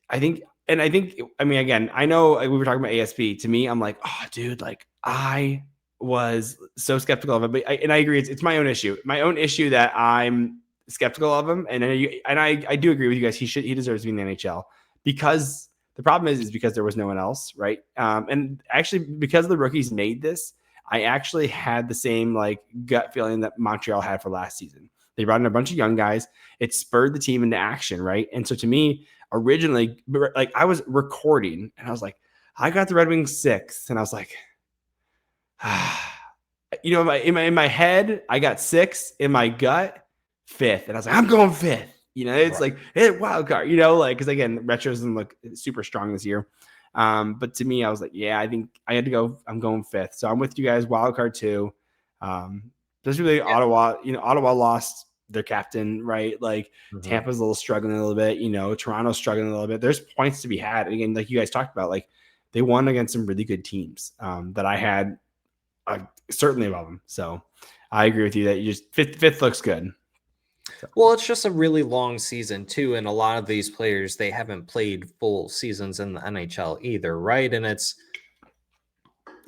I think, I mean, again, I know we were talking about ASP. To me, I'm like, oh, dude, like I was so skeptical of it. But I agree. It's my own issue. My own issue that I'm skeptical of him. And I do agree with you guys. He deserves to be in the NHL, because the problem is because there was no one else, right? And actually, because the rookies made this, I actually had the same like gut feeling that Montreal had for last season. They brought in a bunch of young guys. It spurred the team into action, right? And so to me, originally, like I was recording and I was like, I got the Red Wings 6th, and I was like, in my head, I got 6th. In my gut, 5th, and I was like, I'm going 5th. It's right. Like wild card. Because again, retros doesn't look super strong this year. But to me, I was like, yeah, I think I had to go. I'm going 5th, so I'm with you guys. Wild card 2. Especially Ottawa. Ottawa lost their captain, right? Like Tampa's a little struggling a little bit. Toronto's struggling a little bit. There's points to be had. And again, like you guys talked about, like they won against some really good teams that I had certainly above them. So I agree with you that you just fifth looks good. Well, it's just a really long season too, and a lot of these players, they haven't played full seasons in the NHL either, right? And it's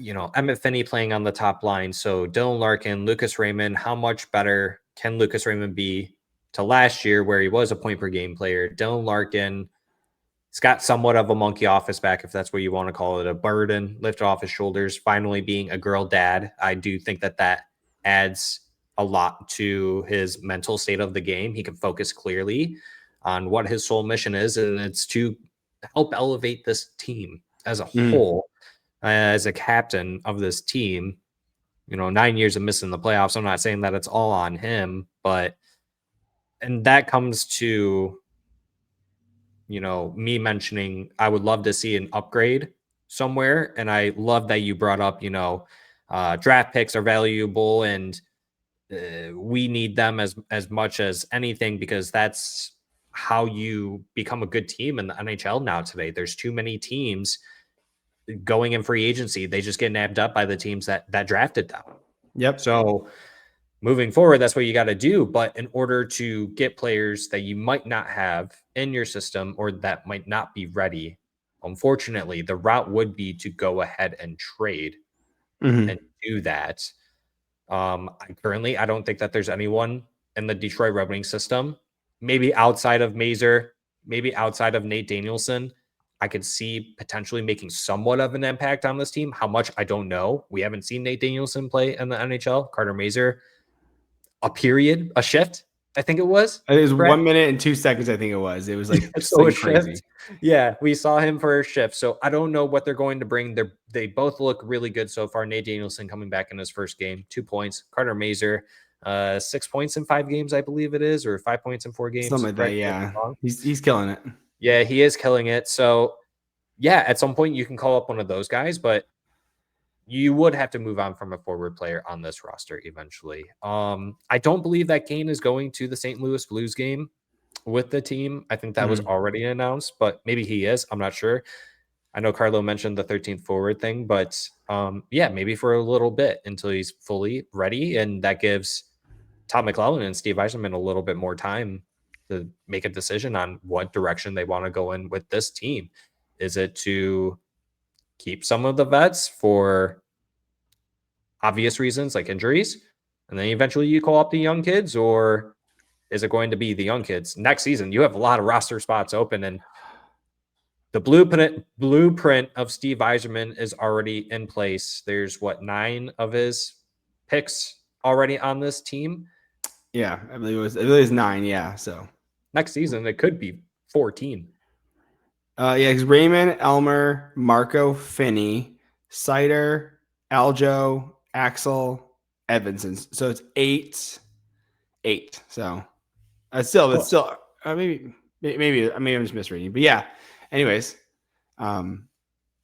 Emmitt Finnie playing on the top line. So Dylan Larkin, Lucas Raymond, how much better can Lucas Raymond be to last year, where he was a point per game player? Dylan Larkin, he's got somewhat of a monkey off his back, if that's what you want to call it, a burden lifted off his shoulders, finally being a girl dad. I do think that adds a lot to his mental state of the game. He can focus clearly on what his sole mission is, and it's to help elevate this team as a whole. As a captain of this team, 9 years of missing the playoffs, I'm not saying that it's all on him, and that comes to, me mentioning I would love to see an upgrade somewhere. And I love that you brought up, draft picks are valuable and we need them as much as anything, because that's how you become a good team in the NHL now today. There's too many teams going in free agency. They just get nabbed up by the teams that drafted them. Yep. So moving forward, that's what you got to do. But in order to get players that you might not have in your system or that might not be ready, unfortunately, the route would be to go ahead and trade and do that. I don't think that there's anyone in the Detroit Red Wings system, maybe outside of Mazur, maybe outside of Nate Danielson, I could see potentially making somewhat of an impact on this team. How much, I don't know. We haven't seen Nate Danielson play in the NHL. Carter Mazur, a shift, I think it was. It was correct? 1 minute and 2 seconds, I think it was. It was like so crazy. Shift. Yeah, we saw him for a shift. So I don't know what they're going to bring. They both look really good so far. Nate Danielson coming back in his first game, 2 points. Carter Mazur, 6 points in 5 games, I believe it is, or 5 points in 4 games. Something like that, yeah. He's killing it. Yeah, he is killing it. So, yeah, at some point you can call up one of those guys, but you would have to move on from a forward player on this roster eventually. I don't believe that Kane is going to the St. Louis Blues game with the team. I think that was already announced, but maybe he is. I'm not sure. I know Carlo mentioned the 13th forward thing, but maybe for a little bit until he's fully ready. And that gives Todd McLellan and Steve Yzerman a little bit more time to make a decision on what direction they want to go in with this team. Is it to keep some of the vets for obvious reasons like injuries, and then eventually you call up the young kids, or is it going to be the young kids next season? You have a lot of roster spots open, and the blueprint of Steve Yzerman is already in place. There's 9 of his picks already on this team. Yeah, I believe it was 9. Yeah, so next season it could be 14. Because Raymond, Elmer, Marco, Finnie, Sider, Aljo, Axel, Edmondson. So it's 8. So it's still maybe I'm just misreading, but yeah. Anyways, I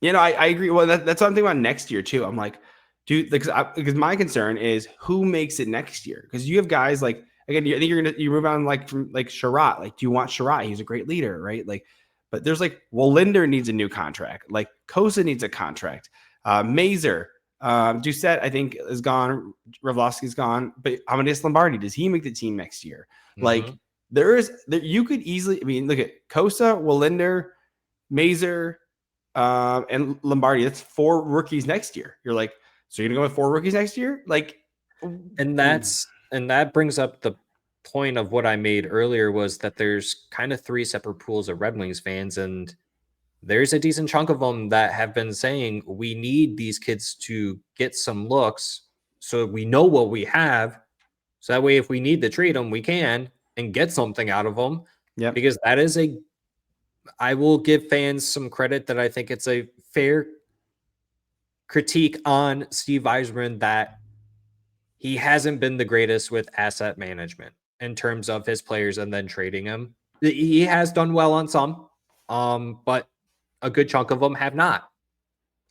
agree. Well, that's what I'm thinking about next year too. I'm like, dude, because my concern is who makes it next year. Because you have guys like, again, I think you move on from Sherratt. Like, do you want Sherratt? He's a great leader, right? Like, but there's Linder needs a new contract. Like Kosa needs a contract. Mazur, Doucette, I think, is gone. Rivlovsky's gone. But Amadeus Lombardi, does he make the team next year? Like you could easily, look at Kosa, Wallinder, Mazur, and Lombardi. That's 4 rookies next year. You're like, so you're gonna go with 4 rookies next year? Like, and that brings up the point of what I made earlier, was that there's kind of 3 separate pools of Red Wings fans, and there's a decent chunk of them that have been saying we need these kids to get some looks so we know what we have, so that way if we need to trade them, we can and get something out of them. Yeah, because that is I will give fans some credit that I think it's a fair critique on Steve Yzerman that he hasn't been the greatest with asset management in terms of his players and then trading them. He has done well on some, but a good chunk of them have not.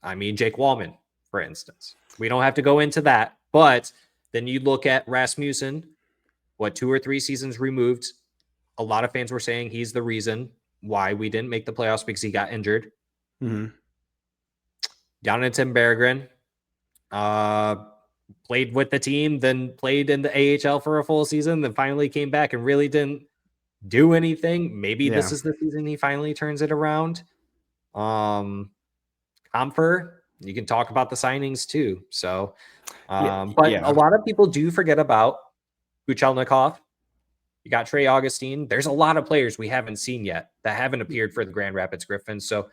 Jake Wallman, for instance. We don't have to go into that, but then you look at Rasmussen, 2 or 3 seasons removed. A lot of fans were saying he's the reason why we didn't make the playoffs, because he got injured. Jonathan Berggren played with the team, then played in the AHL for a full season, then finally came back and really didn't do anything. Maybe this is the season he finally turns it around. Comfer, you can talk about the signings too. So, a lot of people do forget about Buchelnikov. You got Trey Augustine. There's a lot of players we haven't seen yet that haven't appeared for the Grand Rapids Griffins. So,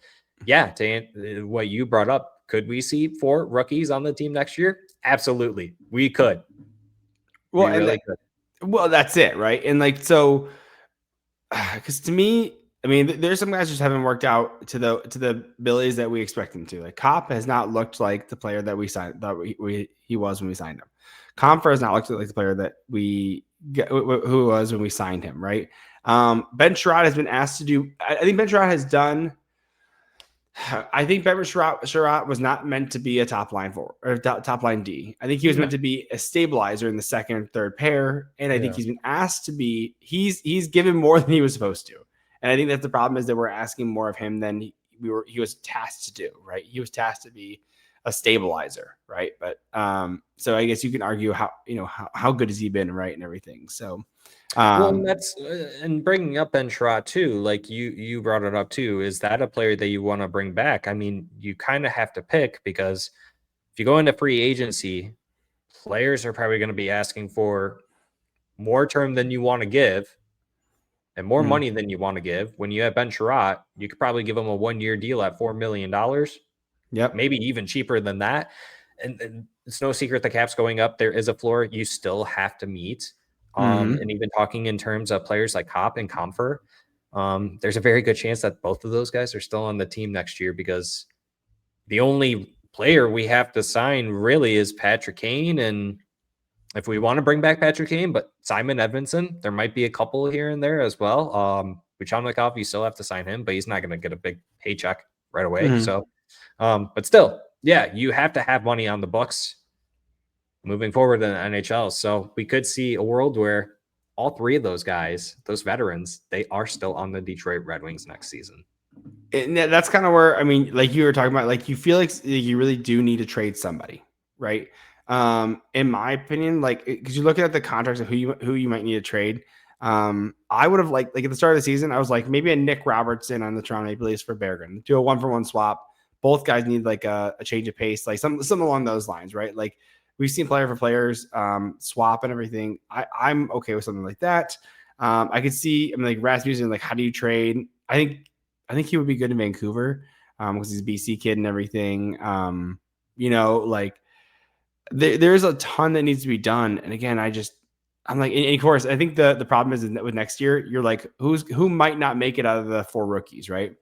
to what you brought up, could we see 4 rookies on the team next year? Absolutely, we could. Well, be really good. Well, that's it, right? And like so, because to me, I mean, there's some guys just haven't worked out to the abilities that we expect them to. Like Kopp has not looked like the player that we signed that he was when we signed him. Compher has not looked like the player that who was when we signed him, right? Ben Sherratt has been asked to do. I think Ben Sherratt has done. I think Ben Sherratt was not meant to be a top line forward or top line D. I think he was meant to be a stabilizer in the second and third pair, and I think he's been asked to be. He's given more than he was supposed to, and I think that's the problem is that we're asking more of him than he was tasked to do. Right? He was tasked to be a stabilizer, right? But so I guess you can argue how good has he been, right, and everything. So. Well, and that's and bringing up Ben Sherratt too, like you brought it up too. Is that a player that you want to bring back? I mean, you kind of have to pick because if you go into free agency, players are probably going to be asking for more term than you want to give and more money than you want to give. When you have Ben Sherratt, you could probably give him a 1-year deal at $4 million. Yep, maybe even cheaper than that. And it's no secret the cap's going up. There is a floor you still have to meet. And even talking in terms of players like Kopp and Compher, there's a very good chance that both of those guys are still on the team next year because the only player we have to sign really is Patrick Kane. And if we want to bring back Patrick Kane, but Simon Edmondson, there might be a couple here and there as well. Buchanan, you still have to sign him, but he's not going to get a big paycheck right away. So, but still, yeah, you have to have money on the books moving forward in the NHL. So we could see a world where all three of those guys, those veterans, they are still on the Detroit Red Wings next season. And that's kind of where, I mean, like you were talking about, like you feel like you really do need to trade somebody, right? In my opinion, like, because you're looking at the contracts of who you might need to trade. I would have like at the start of the season, I was like maybe a Nick Robertson on the Toronto Maple Leafs for Berggren, do a 1-for-1 swap. Both guys need like a change of pace, like something along those lines, right? Like we've seen player for players swap and everything. I'm okay with something like that. I could see, I mean, like Rasmussen, like how do you trade? I think he would be good in Vancouver because he's a BC kid and everything. Like there's a ton that needs to be done. And again, I'm like, and of course, I think the problem is that with next year, you're like, who might not make it out of the 4 rookies, right?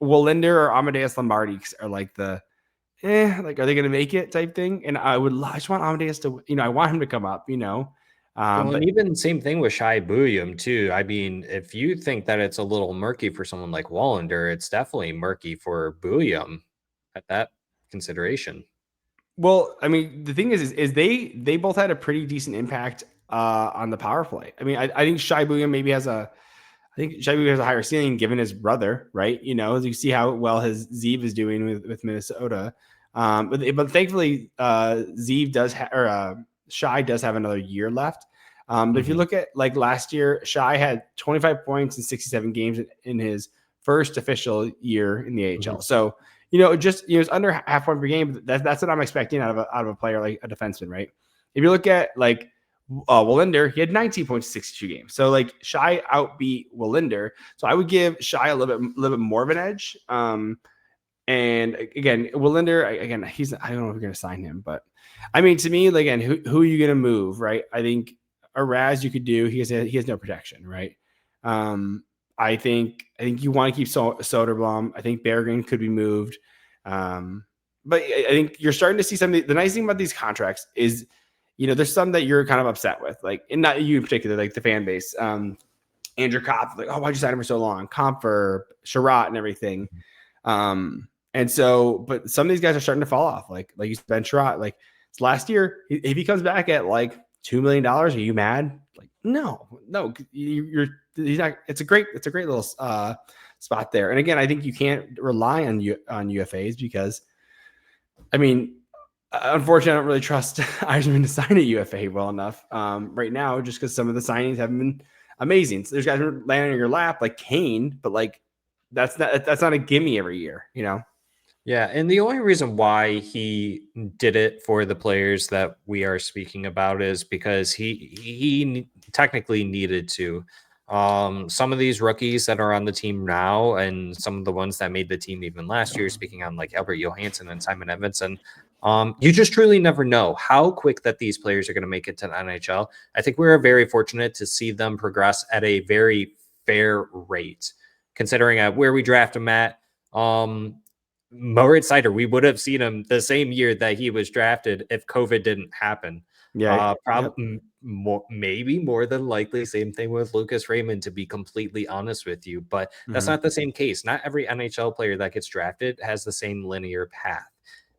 Wallinder or Amadeus Lombardi are like like, are they going to make it type thing? And I just want Amadeus to, I want him to come up, and even same thing with Shai Buium too. I mean, if you think that it's a little murky for someone like Wallinder, it's definitely murky for Buium at that consideration. Well, I mean, the thing is they both had a pretty decent impact on the power play. I mean, I think Shai Buium maybe has a higher ceiling given his brother, right? You see how well his Zeev is doing with Minnesota. But thankfully, Zeev does Shai does have another year left. But if you look at like last year, Shai had 25 points in 67 games in his first official year in the AHL. So, it's under half point per game. That's what I'm expecting out of a player like a defenseman, right? If you look at like Wallinder, he had 19 points in 62 games. So like Shai outbeat Wallinder. So I would give Shai a little bit more of an edge. And again, Wallinder, I don't know if we're going to sign him, but I mean, to me, again, who are you going to move, right? I think a Raz you could do. He has no protection, right? I think you want to keep Soderblom. I think Berggren could be moved. But I think you're starting to see something. The nice thing about these contracts is, there's some that you're kind of upset with, like, and not you in particular, like the fan base. Andrew Kopp, like, oh, why'd you sign him for so long? Compher, Sherratt, and everything. And so, but some of these guys are starting to fall off. Like you said, Ben Sherratt, like last year, if he comes back at like $2 million, are you mad? Like, no, he's not. It's a great little spot there. And again, I think you can't rely on UFAs because, I mean, unfortunately, I don't really trust Yzerman to sign a UFA well enough right now, just because some of the signings haven't been amazing. So there's guys who are landing on your lap like Kane, but like that's not a gimme every year, Yeah, and the only reason why he did it for the players that we are speaking about is because he technically needed to. Some of these rookies that are on the team now and some of the ones that made the team even last year, speaking on like Albert Johansson and Simon Edmondson, You just truly never know how quick that these players are going to make it to the NHL. I think we're very fortunate to see them progress at a very fair rate, considering where we draft him at. Moritz Seider, we would have seen him the same year that he was drafted if COVID didn't happen. Yeah, probably maybe more than likely. Same thing with Lucas Raymond, to be completely honest with you, but that's not the same case. Not every NHL player that gets drafted has the same linear path.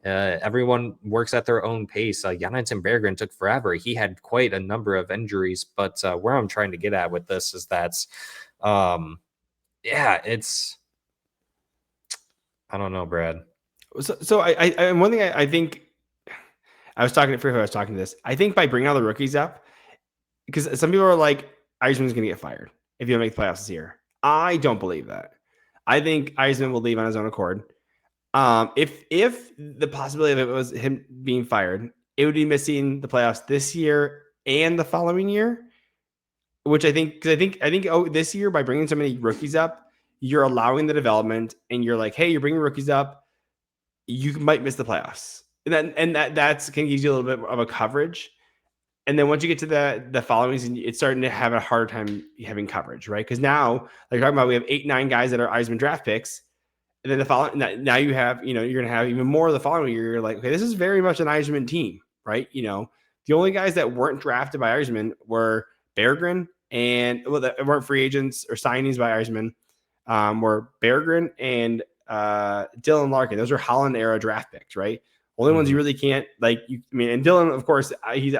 Everyone works at their own pace. Jonathan Berggren took forever. He had quite a number of injuries, but where I'm trying to get at with this is that's, it's, I don't know, Brad. So I one thing I think I was talking to this. I think by bringing all the rookies up, because some people are like, Yzerman's going to get fired if you don't make the playoffs this year. I don't believe that. I think Yzerman will leave on his own accord. If the possibility of it was him being fired, it would be missing the playoffs this year and the following year, which I think this year, by bringing so many rookies up, you're allowing the development, and you're like, hey, you're bringing rookies up, you might miss the playoffs, and that's can give you a little bit of a coverage. And then once you get to the following season, it's starting to have a harder time having coverage, right? Because now, like you're talking about, we have 8-9 guys that are Yzerman draft picks. And then the following, now you have, you're going to have even more the following year. You're like, okay, this is very much an Yzerman team, right? The only guys that weren't drafted by Yzerman were Berggren that weren't free agents or signings by Yzerman, were Berggren and Dylan Larkin. Those are Holland era draft picks, right? Only ones you really can't and Dylan, of course, he's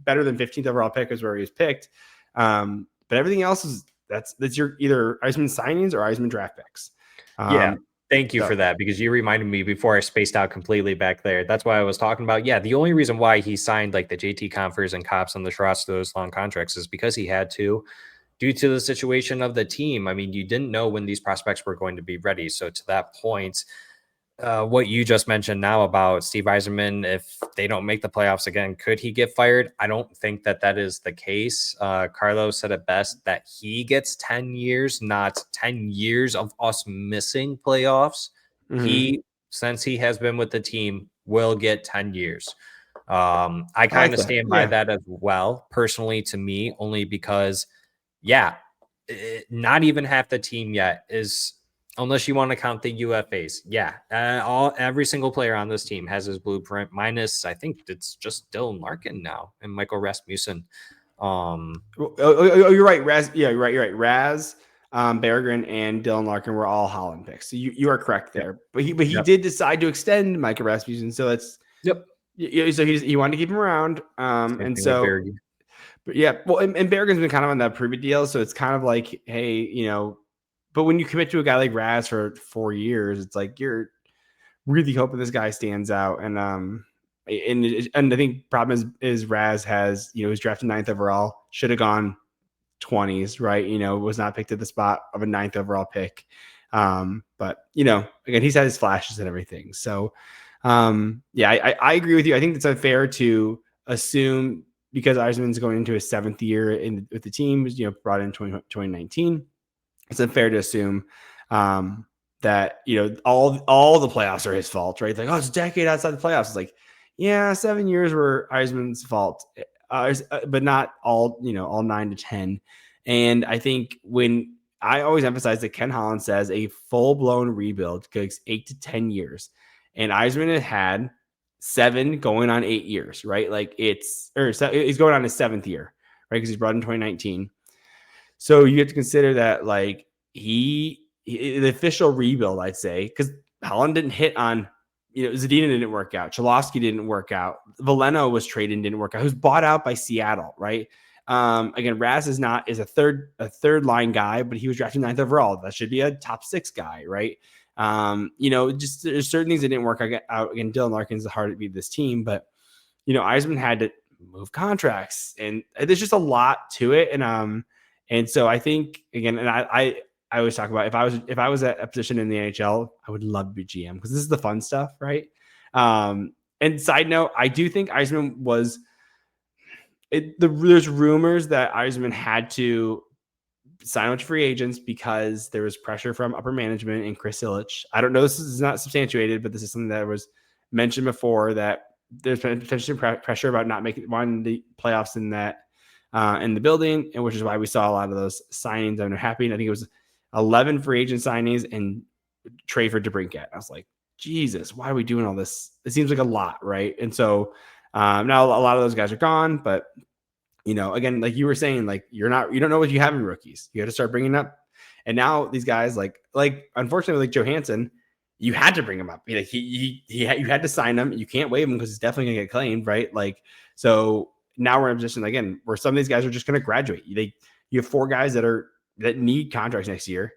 better than 15th overall pick is where he was picked. But everything else that's your either Yzerman signings or Yzerman draft picks. Thank you for that, because you reminded me before I spaced out completely back there. That's why I was talking about. Yeah, the only reason why he signed like the JT Compher's and Cops and the Schrotz to those long contracts is because he had to, due to the situation of the team. I mean, you didn't know when these prospects were going to be ready. So to that point, what you just mentioned now about Steve Yzerman, if they don't make the playoffs again, could he get fired? I don't think that is the case. Carlos said it best, that he gets 10 years, not 10 years of us missing playoffs. He, since he has been with the team, will get 10 years. I kind of stand by that as well, personally, to me, only because, not even half the team yet is, unless you want to count the UFAs. Every single player on this team has his blueprint, minus I think it's just Dylan Larkin now and Michael Rasmussen. You're right, Raz. Yeah, you're right. Raz, Berggren, and Dylan Larkin were all Holland picks. So you are correct there. But he did decide to extend Michael Rasmussen. So that's so he wanted to keep him around. And so. But yeah, well, and Berggren's been kind of on that prove it deal. So it's kind of like, hey, but when you commit to a guy like Raz for 4 years, it's like you're really hoping this guy stands out. And I think problem is Raz has, was drafted 9th overall, should have gone 20s, right? Was not picked at the spot of a 9th overall pick. But again, he's had his flashes and everything. So I agree with you. I think it's unfair to assume, because Yzerman's going into his 7th year with the team, brought in 2019. It's unfair to assume that all the playoffs are his fault, right? Like, it's a decade outside the playoffs. It's like, 7 years were Yzerman's fault, but not all 9 to 10. And I think when I always emphasize that Ken Holland says a full blown rebuild takes 8 to 10 years, and Yzerman had 7 going on 8 years, right? Like he's going on his 7th year, right? Because he's brought in 2019. So you have to consider that, like, the official rebuild, I'd say, because Holland didn't hit on, Zadina didn't work out. Cholowski didn't work out. Veleno was traded and didn't work out. He was bought out by Seattle, right? Again, Raz is a third line guy, but he was drafted 9th overall. That should be a top 6 guy, right? Just there's certain things that didn't work out. Again, Dylan Larkin's the heart to beat this team, but Yzerman had to move contracts, and there's just a lot to it. And so I think, again, and I always talk about, if I was at a position in the NHL, I would love to be GM, because this is the fun stuff, right? And side note, I do think Yzerman was there's rumors that Yzerman had to sign with free agents because there was pressure from upper management and Chris Ilitch. I don't know, this is not substantiated, but this is something that was mentioned before that there's been potentially pressure about not wanting the playoffs in the building, and which is why we saw a lot of those signings that are happening. I think it was 11 free agent signings and trade for DeBrincat. I was like, Jesus, why are we doing all this? It seems like a lot, right? And so now a lot of those guys are gone, but again, like you were saying, like you don't know what you have in rookies. You have to start bringing up, and now these guys, like unfortunately, like Johansson, you had to bring him up. Like you had to sign him. You can't waive him because he's definitely gonna get claimed, right? Like so now we're in a position again where some of these guys are just gonna graduate. You have 4 guys that need contracts next year.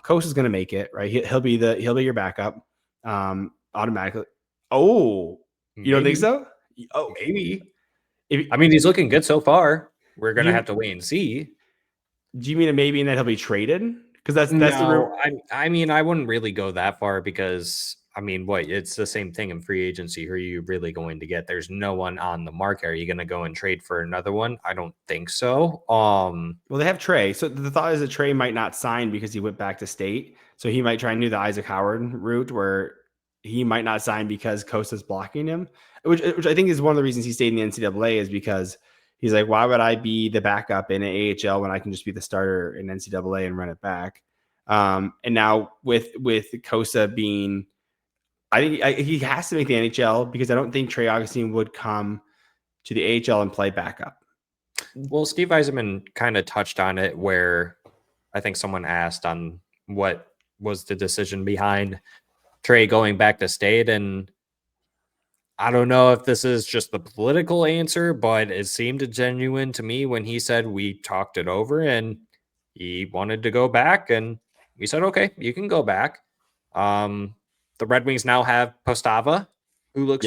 Coast is gonna make it, right? He'll be your backup automatically. Oh, you don't think so? Oh, maybe. He's looking good so far. We're gonna have to wait and see. Do you mean a maybe and that he'll be traded? Because that's no. I wouldn't really go that far because it's the same thing in free agency. Who are you really going to get? There's no one on the market. Are you going to go and trade for another one? I don't think so. Well, they have Trey. So the thought is that Trey might not sign because he went back to state. So he might try and do the Isaac Howard route where he might not sign because Costa's blocking him, which I think is one of the reasons he stayed in the NCAA is because he's like, why would I be the backup in an AHL when I can just be the starter in NCAA and run it back? And now with Costa being, I think he has to make the NHL because I don't think Trey Augustine would come to the AHL and play backup. Well, Steve Yzerman kind of touched on it where I think someone asked on what was the decision behind Trey going back to state. And I don't know if this is just the political answer, but it seemed genuine to me when he said we talked it over and he wanted to go back. And we said, okay, you can go back. The Red Wings now have Postava, who looks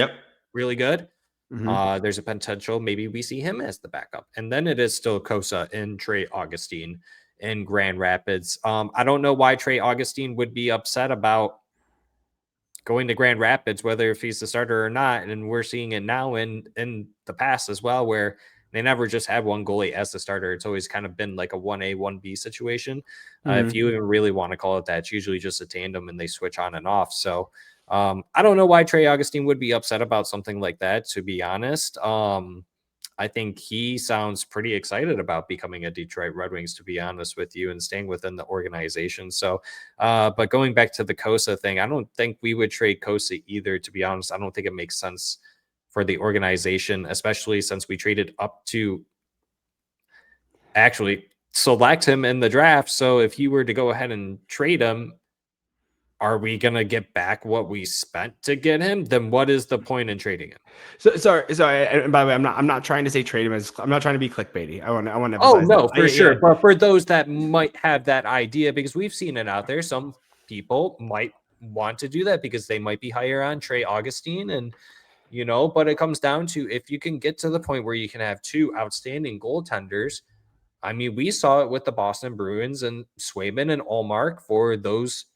really good. Mm-hmm. There's a potential maybe we see him as the backup. And then it is still Cossa and Trey Augustine in Grand Rapids. I don't know why Trey Augustine would be upset about going to Grand Rapids, whether if he's the starter or not. And we're seeing it now in the past as well, where they never just had one goalie as the starter. It's always kind of been like a 1A, 1B situation. Mm-hmm. If you even really want to call it that, it's usually just a tandem and they switch on and off. So I don't know why Trey Augustine would be upset about something like that, to be honest. I think he sounds pretty excited about becoming a Detroit Red Wings, to be honest with you, and staying within the organization. So, but going back to the Cossa thing, I don't think we would trade Cossa either, to be honest. I don't think it makes sense for the organization, especially since we traded up to actually select him in the draft. So if you were to go ahead and trade him, are we going to get back what we spent to get him? Then what is the point in trading him? So sorry. And by the way, I'm not trying to say trade him as, I'm not trying to be clickbaity. I want to emphasize. Oh no, for sure. Yeah. But for those that might have that idea, because we've seen it out there, some people might want to do that because they might be higher on Trey Augustine and, but it comes down to if you can get to the point where you can have 2 outstanding goaltenders. We saw it with the Boston Bruins and Swayman and Ullmark for those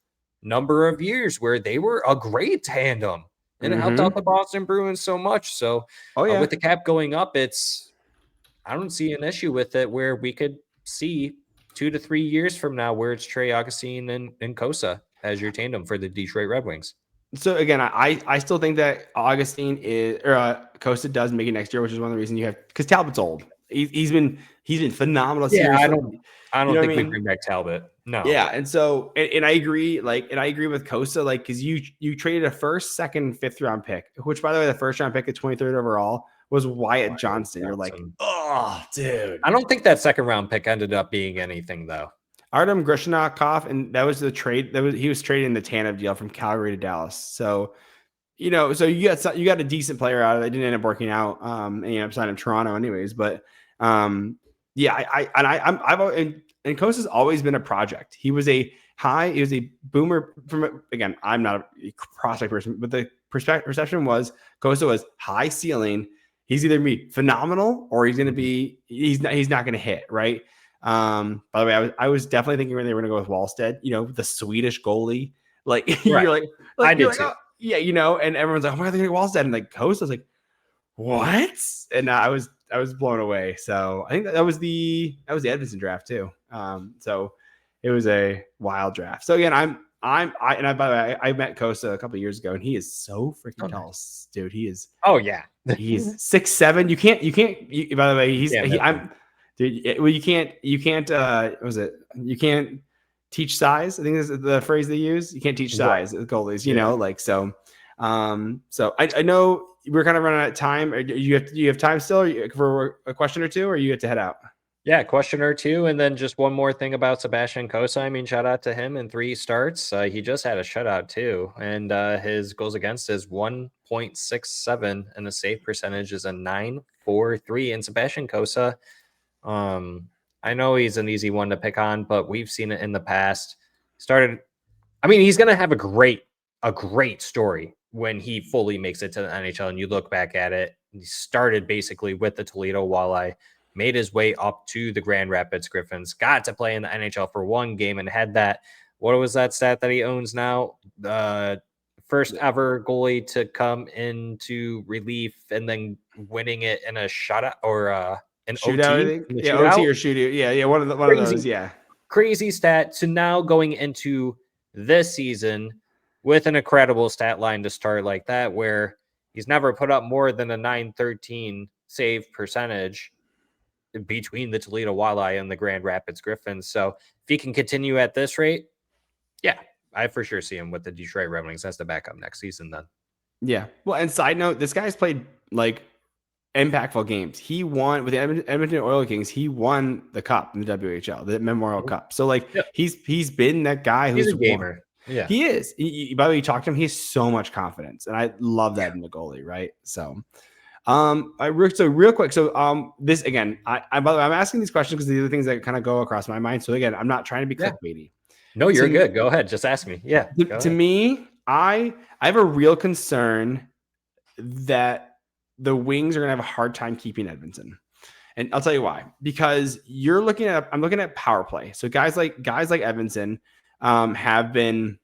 number of years where they were a great tandem and it helped out the Boston Bruins so much. So with the cap going up, I don't see an issue with it where we could see 2 to 3 years from now where it's Trey Augustine and Cossa as your tandem for the Detroit Red Wings. So again, I still think that Augustine Cossa does make it next year, which is one of the reasons you have, because Talbot's old. He's been phenomenal. Yeah, I don't think we bring back Talbot. No. Yeah, and so and I agree. I agree with Cossa. Because you traded a first, second, 5th round pick, which by the way, the first round pick at 23rd overall was Wyatt Johnston. You're like, oh, dude. I don't think that second round pick ended up being anything though. Artem Grishnikov, and that was the trade. He was traded in the Tanev deal from Calgary to Dallas. So, so you got a decent player out of it. It didn't end up working out. And you signed him Toronto anyways. But and Costa's always been a project. He was a boomer again, I'm not a prospect person, but the perception was Costa was high ceiling. He's either going to be phenomenal or he's not going to hit, right? By the way, I was definitely thinking when they were going to go with Wallstead, the Swedish goalie. You're like I did too. Oh, yeah, and everyone's like, why are they going to Wallstead? And Costa's like, what? And I was blown away. So I think that was the Edmonton draft too. So it was a wild draft. So again, by the way, I met Costa a couple of years ago, and he is so freaking tall, dude. He is. Oh yeah, he's 6'7". You can't. By the way, you can't. What was it? You can't teach size. I think this is the phrase they use. You can't teach size. Right. Goalies, you know, like so. So I know we're kind of running out of time. Do you have time still for a question or two, or you get to head out? Yeah, question or two. And then just one more thing about Sebastian Cossa. I mean, shout out to him in 3 starts. He just had a shutout too. And his goals against is 1.67 and the save percentage is a 9.43. And Sebastian Cossa, I know he's an easy one to pick on, but we've seen it in the past. He's going to have a great story when he fully makes it to the NHL. And you look back at it, he started basically with the Toledo Walleye, made his way up to the Grand Rapids Griffins, got to play in the NHL for 1 game and had that, what was that stat that he owns now? The first ever goalie to come into relief and then winning it in a shutout or an shootout, OT. I think. Yeah, shootout? OT or shootout. Yeah, one of those, yeah. Crazy stat. So now going into this season with an incredible stat line to start like that, where he's never put up more than a 913 save percentage between the Toledo Walleye and the Grand Rapids Griffins. So if he can continue at this rate, yeah, I for sure see him with the Detroit Red Wings as the backup next season then. Yeah. Well, and side note, this guy's played like impactful games. He won with the Edmonton Oilers Kings. He won the cup in the WHL, the Memorial Cup. So like he's been that guy who's a gamer. Won. Yeah, he is. By the way, you talk to him, he has so much confidence, and I love that in the goalie, right? So real quick. So this again, by the way, I'm asking these questions because these are the things that kind of go across my mind. So again, I'm not trying to be clickbaity. No, you're good. Go ahead. Just ask me. Yeah. To me, I have a real concern that the Wings are gonna have a hard time keeping Edmonton. And I'll tell you why. Because I'm looking at power play. So guys like Edmonton have been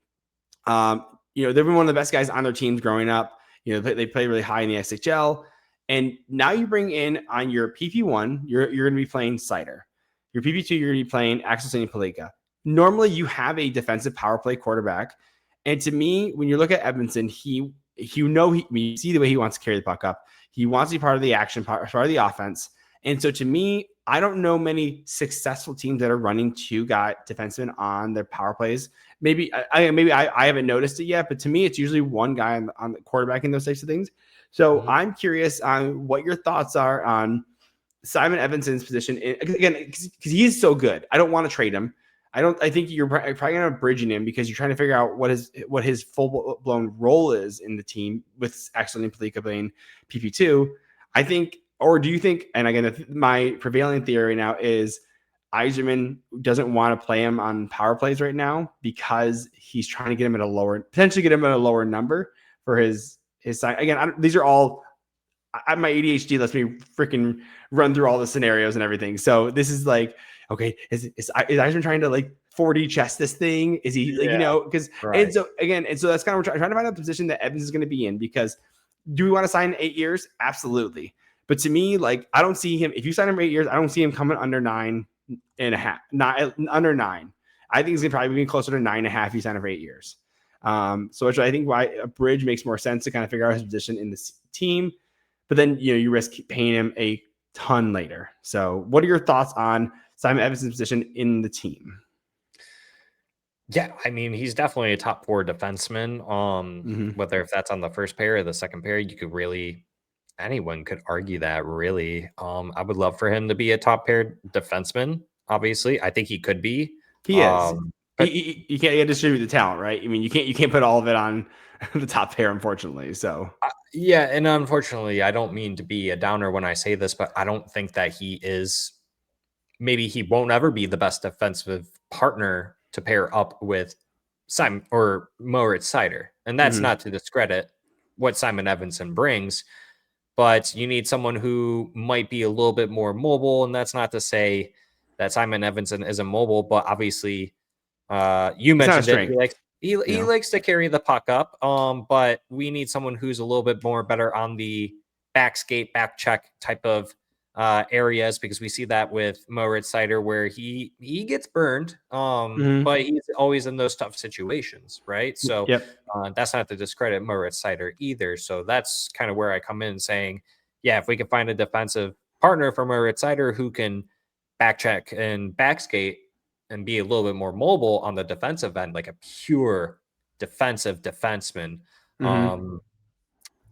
they've been one of the best guys on their teams growing up. You know, they play really high in the SHL. And now you bring in on your PP1, you're going to be playing Cider. Your PP2, you're going to be playing Axel Sandin-Pellikka. Normally, you have a defensive power play quarterback. And to me, when you look at Edmonton, you see the way he wants to carry the puck up. He wants to be part of the action, part of the offense. And so to me, I don't know many successful teams that are running 2 defensemen on their power plays. Maybe I haven't noticed it yet, but to me, it's usually 1 guy on the quarterback in those types of things. So I'm curious on what your thoughts are on Simon Evanson's position. Again, because he is so good. I don't want to trade him. I think you're probably going to bridging him because you're trying to figure out what his full blown role is in the team with Axel Sandin-Pellikka playing PP2. I think, or do you think? And again, my prevailing theory now is Yzerman doesn't want to play him on power plays right now because he's trying to get him potentially get him at a lower number for his side. Again, these are all my ADHD lets me freaking run through all the scenarios and everything. So this is like, okay, is Yzerman trying to like 4D chess this thing? Is he like, because right. and so that's kind of we're trying to find out the position that Evans is going to be in, because do we want to sign 8 years? Absolutely. But to me, like, I don't see him, if you sign him for 8 years, I don't see him coming under 9.5, not under 9. I think he's going to probably be closer to 9.5 if you sign him for 8 years. So which I think why a bridge makes more sense to kind of figure out his position in this team, but then, you risk paying him a ton later. So what are your thoughts on Simon Evanson's position in the team? Yeah, I mean, he's definitely a top 4 defenseman. Whether if that's on the first pair or the second pair, anyone could argue that really. I would love for him to be a top pair defenseman. Obviously, I think he could be. He is. But you can't distribute the talent, right? I mean, you can't put all of it on the top pair, unfortunately. So yeah, and unfortunately, I don't mean to be a downer when I say this, but I don't think that he is. Maybe he won't ever be the best defensive partner to pair up with Simon or Moritz Seider, and that's not to discredit what Simon Evanson brings, but you need someone who might be a little bit more mobile, and that's not to say that Simon Evanson isn't mobile, but obviously. You mentioned it. He likes to carry the puck up. But we need someone who's a little bit more better on the back skate, back check type of areas, because we see that with Moritz Seider where he gets burned, but he's always in those tough situations, right? So that's not to discredit Moritz Seider either. So that's kind of where I come in saying, yeah, if we can find a defensive partner for Moritz Seider who can backcheck and backskate and be a little bit more mobile on the defensive end, like a pure defensive defenseman.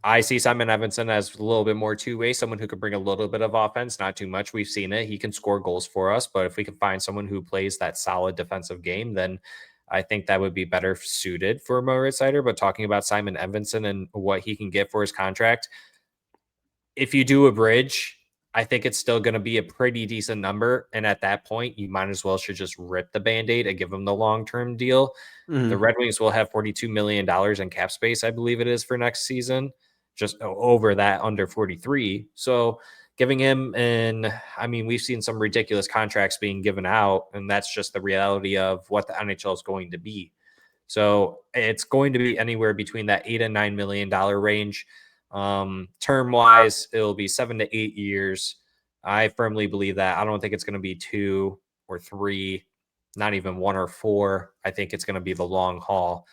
I see Simon Edvinsson as a little bit more two-way, someone who could bring a little bit of offense, not too much. We've seen it. He can score goals for us, but if we can find someone who plays that solid defensive game, then I think that would be better suited for Moritz Seider. But talking about Simon Edvinsson and what he can get for his contract, if you do a bridge, I think it's still going to be a pretty decent number. And at that point, you might as well should just rip the Band-Aid and give him the long-term deal. The Red Wings will have $42 million in cap space, I believe it is, for next season. Just over that, under 43. So giving him, and I mean, we've seen some ridiculous contracts being given out, and that's just the reality of what the NHL is going to be. So it's going to be anywhere between that $8 and $9 million range. Term wise, it'll be 7 to 8 years. I firmly believe that. I don't think it's going to be 2 or 3, not even 1 or 4. I think it's going to be the long haul.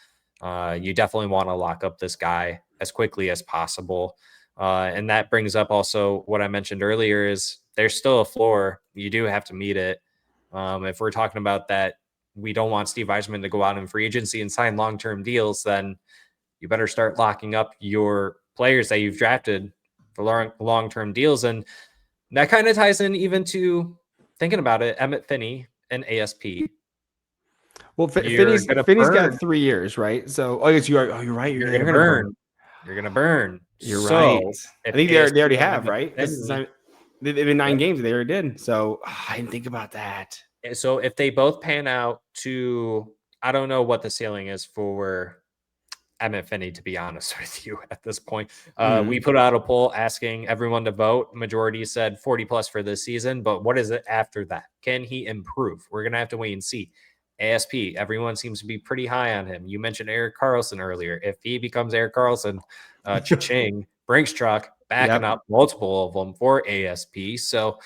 You definitely want to lock up this guy as quickly as possible. And that brings up also what I mentioned earlier is there's still a floor. You do have to meet it. If we're talking about that, we don't want Steve Yzerman to go out in free agency and sign long-term deals, then you better start locking up your players that you've drafted for long-term deals. And that kind of ties in even to thinking about it, Emmitt Finnie and ASP. Well, Finney's got 3 years, right? So I guess you're right. You're gonna burn. You're gonna burn. You're right. I think they already have, right? They've been 9 games. They already did. So I didn't think about that. So if they both pan out to, I don't know what the ceiling is for Emmitt Finnie, to be honest with you at this point. We put out a poll asking everyone to vote. Majority said 40 plus for this season, but what is it after that? Can he improve? We're gonna have to wait and see. ASP, everyone seems to be pretty high on him. You mentioned Erik Karlsson earlier. If he becomes Erik Karlsson, cha-ching, Brinks truck, backing up multiple of them for ASP. So,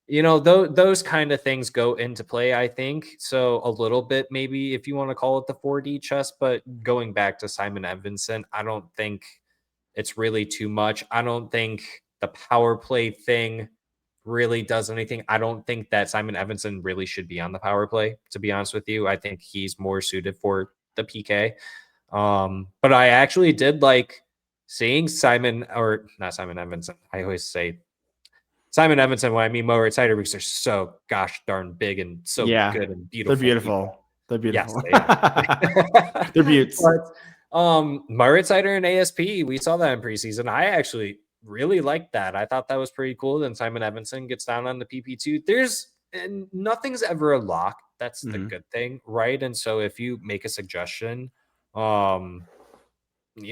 you know, those kind of things go into play, I think. So a little bit, maybe if you want to call it the 4D chess, but going back to Simon Edvinsson, I don't think it's really too much. I don't think the power play thing really does anything. I don't think that Simon Edvinsson really should be on the power play, to be honest with you. I think he's more suited for the PK. But I actually did like seeing not Simon Edvinsson. I always say Simon Edvinsson when I mean Moritz Seider, because they're so gosh darn big and so good and beautiful. They're beautiful. They're beautiful. Yes, they're beauts. Moritz Seider and ASP, we saw that in preseason. I actually really liked that. I thought that was pretty cool. Then Simon Edvinsson gets down on the PP2. Nothing's ever a lock. That's the good thing, right? And so if you make a suggestion, you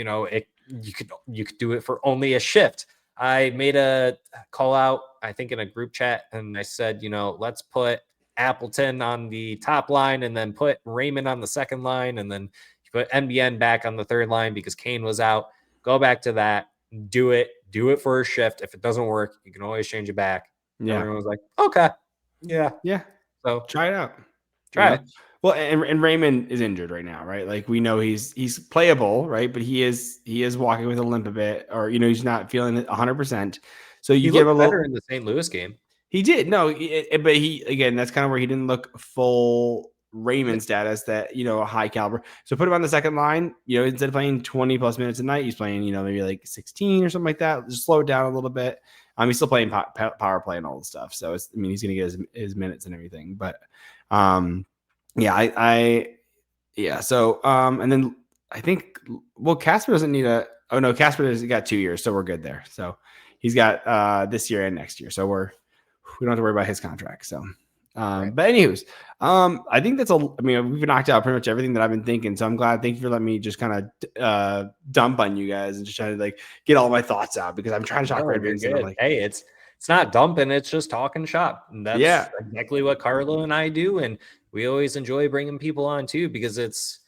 know, you could do it for only a shift. I made a call out, I think, in a group chat, and I said, you know, let's put Appleton on the top line and then put Raymond on the second line, and then you put NBN back on the third line because Kane was out. Go back to that. Do it for a shift. If it doesn't work, you can always change it back. Yeah. Everyone was like, okay. Yeah. So try it out. Try it. Well, and Raymond is injured right now, right? Like we know he's playable, right? But he is walking with a limp a bit, or you know, he's not feeling it 100%. So you give a little better in the St. Louis game. He did. No, but he again, that's kind of where he didn't look full Raymond status, that, you know, a high caliber. So put him on the second line, you know, instead of playing 20 plus minutes a night, he's playing, you know, maybe like 16 or something like that. Just slow it down a little bit. He's still playing power play and all the stuff. So he's going to get his minutes and everything. But So and then I think, well, Casper doesn't need Casper has got 2 years, so we're good there. So he's got this year and next year. So we don't have to worry about his contract. So. Right. But anyways, I think we've knocked out pretty much everything that I've been thinking. So I'm glad. Thank you for letting me just kind of dump on you guys and just try to like get all my thoughts out, because I'm trying to talk Red Wings. Like, hey, it's not dumping. It's just talking shop. And that's exactly what Carlo and I do. And we always enjoy bringing people on too, because it's,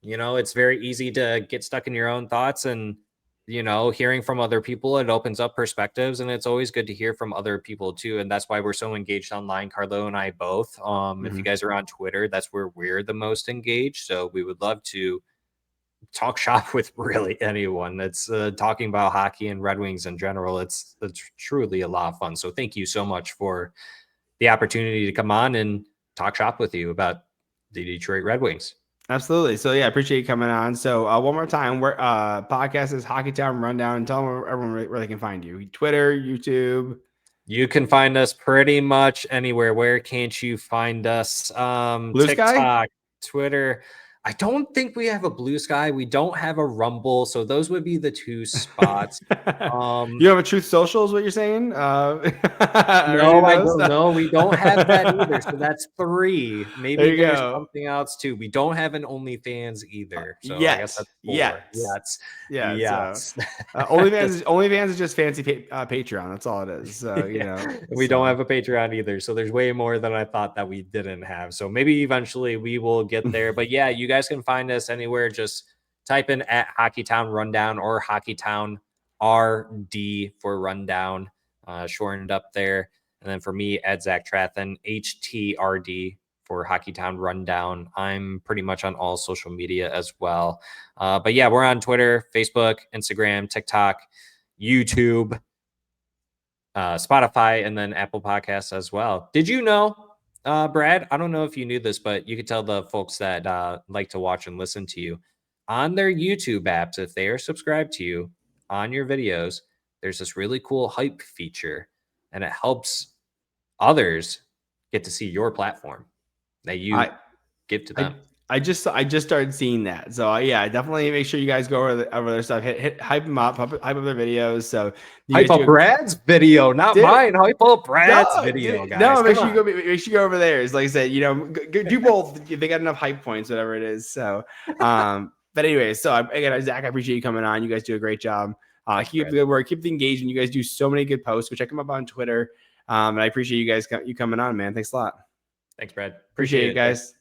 you know, it's very easy to get stuck in your own thoughts and hearing from other people, it opens up perspectives, and it's always good to hear from other people too. And that's why we're so engaged online, Carlo and I both. If you guys are on Twitter, that's where we're the most engaged. So we would love to talk shop with really anyone that's talking about hockey and Red Wings in general. It's truly a lot of fun. So thank you so much for the opportunity to come on and talk shop with you about the Detroit Red Wings. Absolutely. So yeah, I appreciate you coming on. So one more time, where podcast is Hockeytown Rundown. Tell them everyone where they can find you. Twitter, YouTube. You can find us pretty much anywhere. Where can't you find us? BlueSky? TikTok, Twitter. I don't think we have a BlueSky. We don't have a Rumble. So those would be the two spots. You have a Truth Social is what you're saying? No, I don't know. We don't have that either. So that's 3. Maybe there's something else too. We don't have an OnlyFans either. So yes. I guess that's 4. Yes. Yes. OnlyFans is just fancy Patreon. That's all it is. So, we don't have a Patreon either. So there's way more than I thought that we didn't have. So maybe eventually we will get there. But yeah, you guys can find us anywhere. Just type in at Hockeytown Rundown or Hockeytown RD for Rundown, shortened up there. And then for me, Ed Zach Trathen, HTRD for Hockeytown Rundown. I'm pretty much on all social media as well. But yeah, we're on Twitter, Facebook, Instagram, TikTok, YouTube, Spotify, and then Apple Podcasts as well. Did you know, Brad, I don't know if you knew this, but you could tell the folks that like to watch and listen to you on their YouTube apps, if they are subscribed to you on your videos, there's this really cool hype feature, and it helps others get to see your platform that you give to them. I just started seeing that. So yeah, definitely make sure you guys go over their stuff, hype them up, hype up their videos. So hype up Brad's video, not mine. Hype up Brad's video, guys. No, make sure you go over theirs. Like I said, do both. They got enough hype points, whatever it is. So, but anyway, so again, Zach, I appreciate you coming on. You guys do a great job. Keep up the good work, keep the engagement. You guys do so many good posts. Go check them up on Twitter. And I appreciate you guys coming on, man. Thanks a lot. Thanks, Brad. Appreciate it, guys.